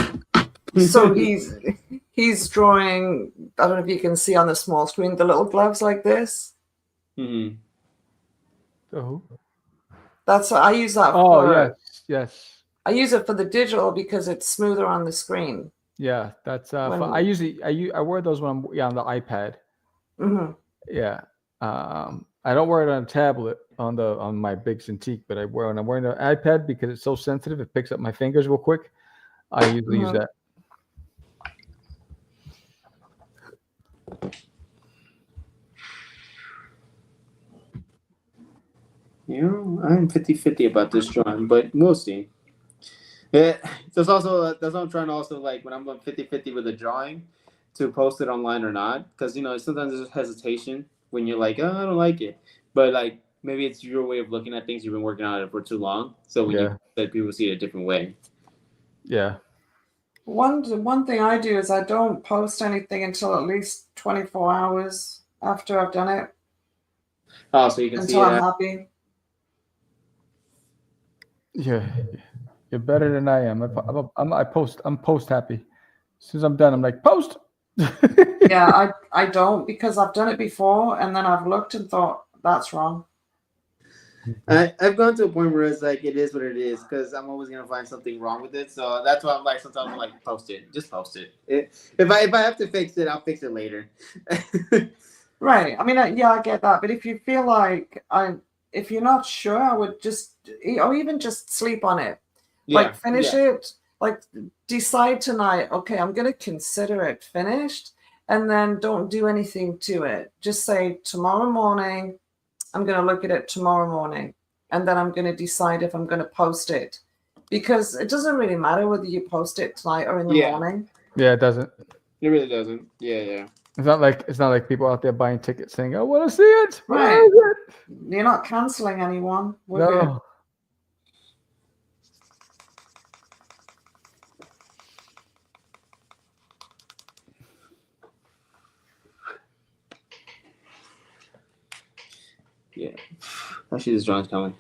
So he's drawing. I don't know if you can see on the small screen the little gloves like this. Mm-hmm. Oh. That's what I use that for. Oh, yes. I use it for the digital because it's smoother on the screen. Yeah, that's I wear those when I'm on the iPad. Mm-hmm. Yeah. I don't wear it on a tablet on my big Cintiq, but when I'm wearing the iPad because it's so sensitive, it picks up my fingers real quick. I usually use that. I'm 50-50 about this drawing, but we'll see. That's what I'm trying to also like when I'm 50-50 with a drawing to post it online or not, because sometimes there's hesitation when you're like, oh, I don't like it, but like maybe it's your way of looking at things. You've been working on it for too long, so when you let people see it a different way. Yeah. One thing I do is I don't post anything until at least 24 hours after I've done it. Oh, so you can see it. Until I'm happy. Yeah. You're better than I am. I'm post happy. As soon as I'm done, I'm like, post. Yeah, I don't, because I've done it before and then I've looked and thought that's wrong. I've gone to a point where it's like it is what it is, because I'm always gonna find something wrong with it. So that's why I'm like sometimes I'm like post it, just post it. If I have to fix it, I'll fix it later. Right. I mean, I get that, but if you feel like if you're not sure, I would or even just sleep on it. Like finish it, like decide tonight, okay, I'm going to consider it finished, and then don't do anything to it. Just say tomorrow morning, I'm going to look at it tomorrow morning, and then I'm going to decide if I'm going to post it, because it doesn't really matter whether you post it tonight or in the morning. Yeah, it doesn't. It really doesn't. Yeah. It's not like people out there buying tickets saying, I want to see it. Right. You're not canceling anyone. No. Good. Yeah. Actually, this drawing's coming.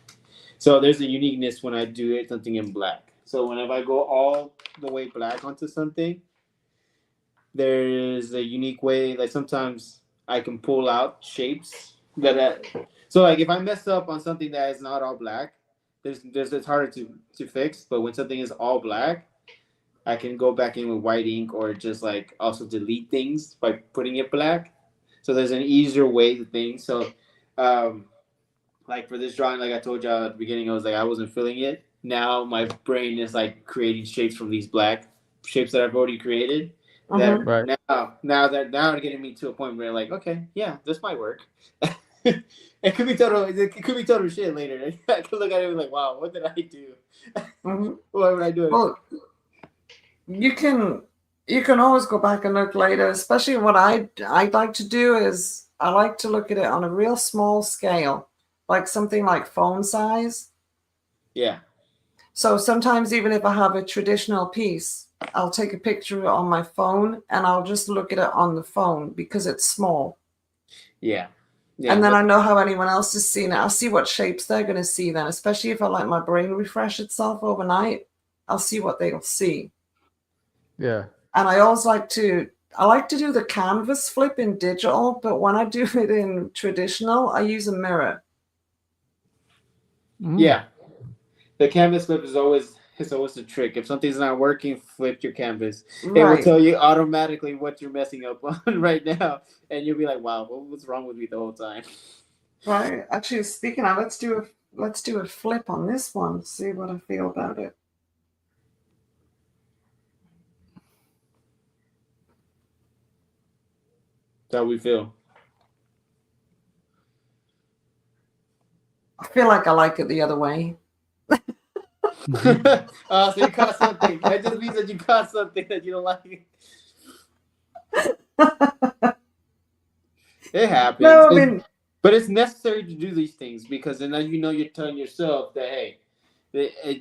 So there's a uniqueness when I do something in black. So whenever I go all the way black onto something, there is a unique way. Like sometimes I can pull out shapes So like if I mess up on something that is not all black, there's it's harder to fix. But when something is all black, I can go back in with white ink or just like also delete things by putting it black. So there's an easier way to think. So, like for this drawing, like I told you at the beginning, I was like I wasn't feeling it. Now my brain is like creating shapes from these black shapes that I've already created. That Right. now they're getting me to a point where like, okay, yeah, this might work. It could be total shit later. I could look at it and be like, wow, what did I do? Why would I do it? Well, you can always go back and look later. Especially what I'd like to do is I like to look at it on a real small scale, like something like phone size. Yeah. So sometimes even if I have a traditional piece, I'll take a picture of it on my phone and I'll just look at it on the phone because it's small. Yeah. And then I know how anyone else is seeing it. I'll see what shapes they're going to see then, especially if I let my brain refresh itself overnight. I'll see what they'll see. Yeah. And I always like to do the canvas flip in digital, but when I do it in traditional, I use a mirror. Yeah. The canvas flip is always the trick. If something's not working, flip your canvas. It will tell you automatically what you're messing up on right now, and you'll be like, "Wow, what was wrong with me the whole time?" Right. Actually, speaking of, let's do a flip on this one. See what I feel about it. That's how we feel. I feel like I like it the other way. So you caught something. That just means that you caught something that you don't like. It happens. No, I mean, but it's necessary to do these things because then you're telling yourself that hey,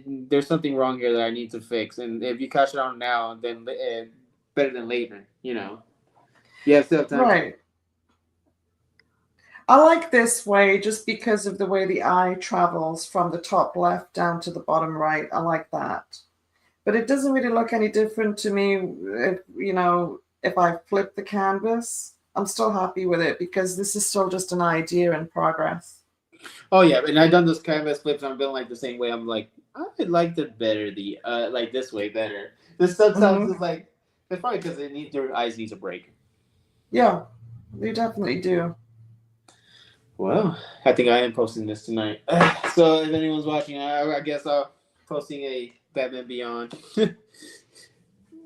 there's something wrong here that I need to fix, and if you catch it on now, then better than later. You know. Yeah, still have time. Right. I like this way just because of the way the eye travels from the top left down to the bottom right. I like that. But it doesn't really look any different to me if I flip the canvas. I'm still happy with it because this is still just an idea in progress. Oh yeah, and I've done those canvas flips. I'm feeling like the same way. I'm like, I liked it better. Like this way better. This sometimes is like it's probably because their eyes need a break. Yeah, they definitely do. Well, I think I am posting this tonight. So if anyone's watching, I guess I'll posting a Batman Beyond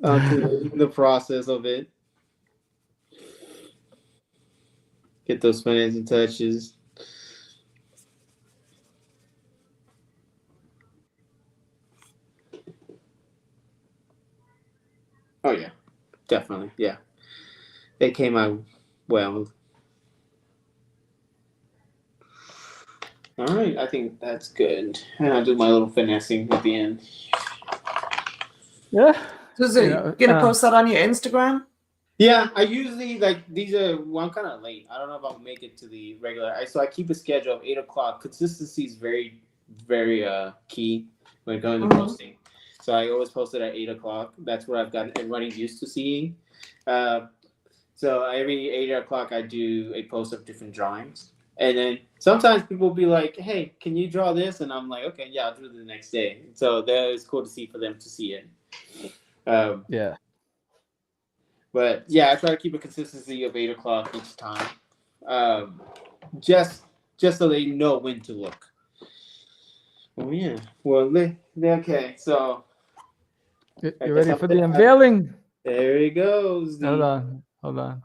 onto the process of it. Get those finishing touches. Oh yeah, definitely. Yeah, it came out well. All right, I think that's good. And I'll do my little finessing at the end. Yeah. So you gonna post that on your Instagram? Yeah, I usually these are. Well, I'm kind of late. I don't know if I'll make it to the regular. So I keep a schedule of 8:00. Consistency is very, very key when it comes to posting. So I always post it at 8:00. That's what I've got everybody used to seeing. So every 8:00 I do a post of different drawings. And then sometimes people will be like, hey, can you draw this? And I'm like, okay, yeah, I'll do it the next day. So that is cool to see for them to see it. Yeah. But yeah, I try to keep a consistency of 8:00 each time. Just so they know when to look. Oh yeah. Well, okay. So You ready for the unveiling? There he goes. Hold on.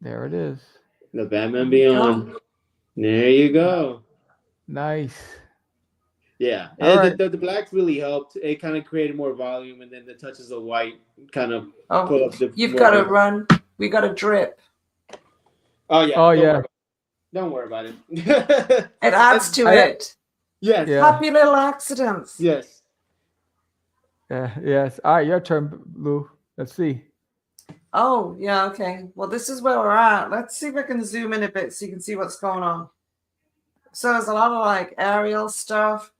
There it is. The Batman Beyond. There you go. Nice. Yeah, and the blacks really helped. It kind of created more volume, and then the touches of white kind of pull up the. You've got to run. We got to drip. Oh yeah. Oh yeah. Don't worry about it. It adds to it. Yes. Yeah. Happy little accidents. Yes. Yes. All right, your turn, Lou. Let's see. Oh, yeah, okay. Well, this is where we're at. Let's see if I can zoom in a bit so you can see what's going on. So there's a lot of aerial stuff.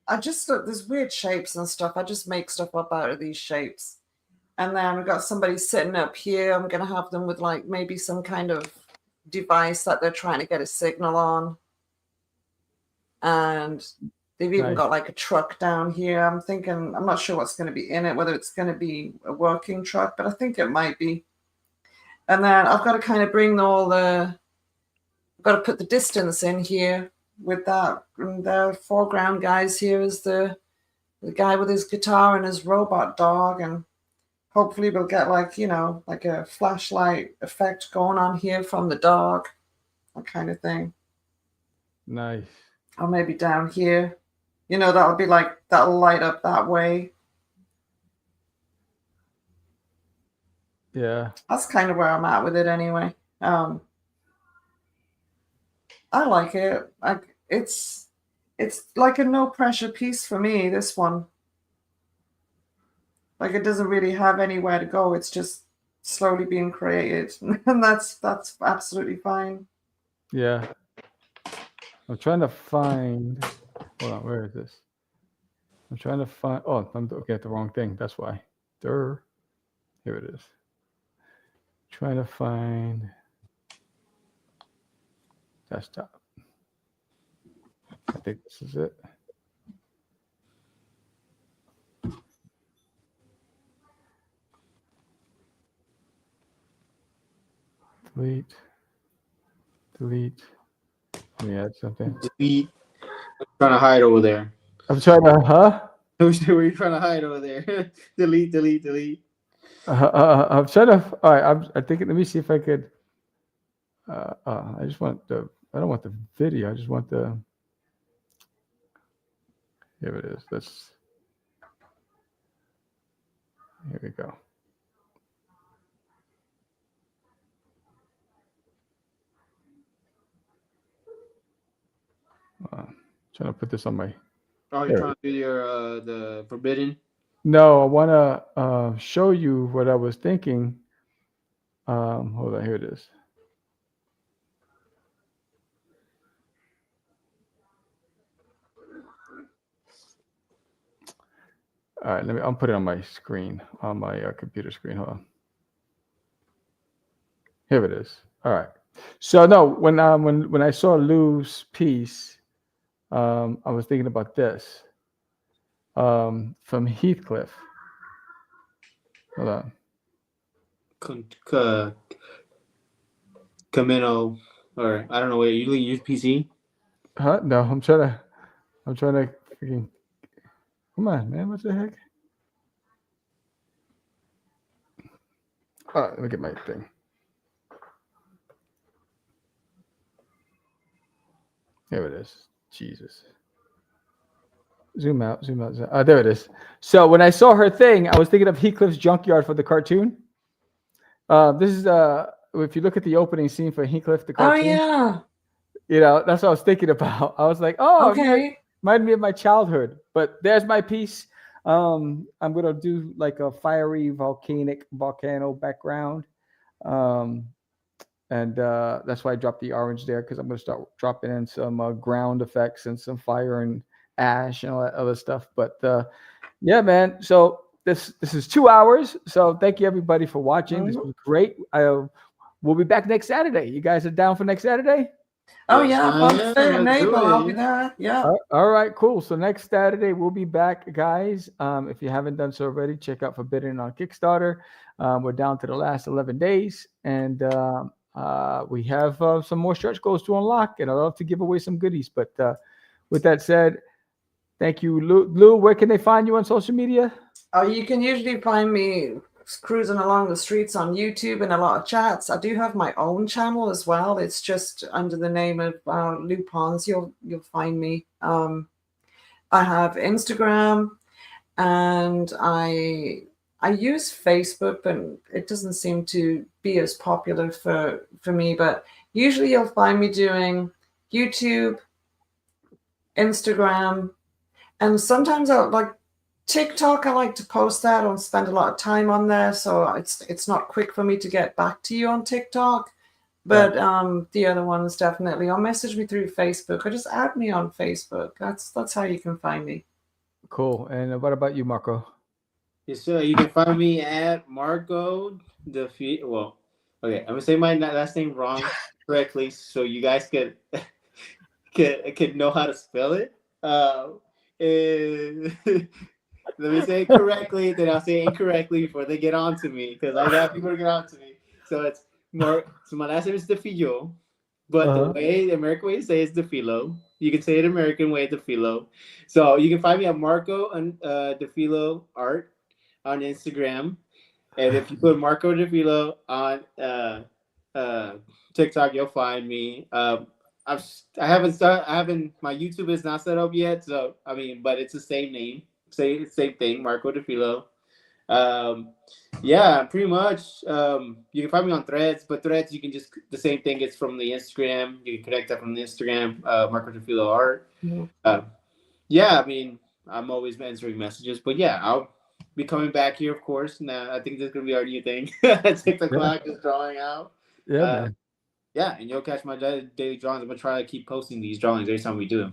There's weird shapes and stuff. I just make stuff up out of these shapes. And then we've got somebody sitting up here. I'm going to have them with like maybe some kind of device that they're trying to get a signal on. And they've even got like a truck down here. I'm thinking, I'm not sure what's going to be in it, whether it's going to be a working truck, but I think it might be. And then I've got to kind of bring all the, got to put the distance in here with that. And the foreground guys here is the guy with his guitar and his robot dog. And hopefully we'll get like, you know, like a flashlight effect going on here from the dog, that kind of thing. Nice. Or maybe down here. You know, that'll be like, that'll light up that way. Yeah. That's kind of where I'm at with it anyway. I like it. It's like a no pressure piece for me, this one. Like it doesn't really have anywhere to go. It's just slowly being created. And that's absolutely fine. Yeah. I'm trying to find, hold on, where is this? I'm trying to find, oh, I'm looking at the wrong thing. That's why. Here it is. Trying to find desktop. I think this is it. Delete. Let me add something. Delete. I'm trying to hide over there. I'm trying to, Where are you trying to hide over there? delete. I'm trying to, all right, I think, let me see if I could, I just want I don't want the video, I just want the, here it is, here we go. Trying to put this on my. Oh, you're trying to do your the forbidden? No, I want to show you what I was thinking. Hold on, here it is. All right, I'll put it on my screen, on my computer screen. Hold on. Here it is. All right. So no, when I saw Lou's piece, I was thinking about this from Heathcliff. Hold on. Camino, or I don't know. Wait, you use PC? Huh? No, I'm trying to freaking. Come on, man. What the heck? All right, let me get my thing. Here it is. Jesus. Zoom out. There it is. So when I saw her thing, I was thinking of Heathcliff's Junkyard for the cartoon. This is if you look at the opening scene for Heathcliff the cartoon. Oh yeah. You know, that's what I was thinking about. I was like, oh, okay. Reminded me of my childhood. But there's my piece. I'm gonna do like a fiery volcano background. And that's why I dropped the orange there, because I'm going to start dropping in some ground effects and some fire and ash and all that other stuff. But yeah, man. So this is 2 hours. So thank you everybody for watching. This was great. We'll be back next Saturday. You guys are down for next Saturday? Oh yeah, I'll be there. Yeah. All right, cool. So next Saturday we'll be back, guys. If you haven't done so already, check out Forbidden on Kickstarter. We're down to the last 11 days, and we have some more stretch goals to unlock, and I'd love to give away some goodies. But with that said, thank you, Lou. Where can they find you on social media? You can usually find me cruising along the streets on YouTube and a lot of chats. I do have my own channel as well. It's just under the name of Lou Pons. You'll find me. I have Instagram, and I use Facebook, but it doesn't seem to be as popular for me. But usually you'll find me doing YouTube, Instagram, and sometimes I'll like TikTok. I like to post that. I don't spend a lot of time on there, so it's not quick for me to get back to you on TikTok. But the other ones definitely, or message me through Facebook, or just add me on Facebook. That's how you can find me. Cool. And what about you, Marco? Yes, sir. You can find me at Marco Defillo. Well, okay, I'm gonna say my last name wrong correctly, so you guys could know how to spell it. And let me say it correctly, then I'll say it incorrectly before they get on to me, because I got people to get on to me. So it's more. So my last name is Defillo, but the American way to say it is Defillo. You can say it American way, Defillo. So you can find me at Marco and Defillo Art on Instagram, and if you put Marco Defillo on TikTok, you'll find me. I haven't started. I haven't. My YouTube is not set up yet, so I mean, but it's the same name, same thing, Marco Defillo. Um, yeah, pretty much. You can find me on Threads, but Threads you can just the same thing. It's from the Instagram. You can connect that from the Instagram. Marco Defillo Art. Yeah, I mean, I'm always answering messages, but yeah, I'll be coming back here, of course. Now, I think this is gonna be our new thing. 6 o'clock is drawing out. Yeah, man. Yeah, and you'll catch my daily drawings. I'm gonna try to keep posting these drawings every time we do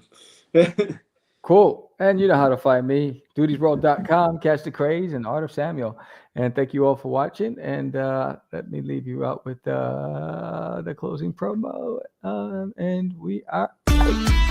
them. Cool. And you know how to find me. Dudesworld.com, Catch the Craze, and Art of Samuel. And thank you all for watching. And let me leave you out with the closing promo. And we are out.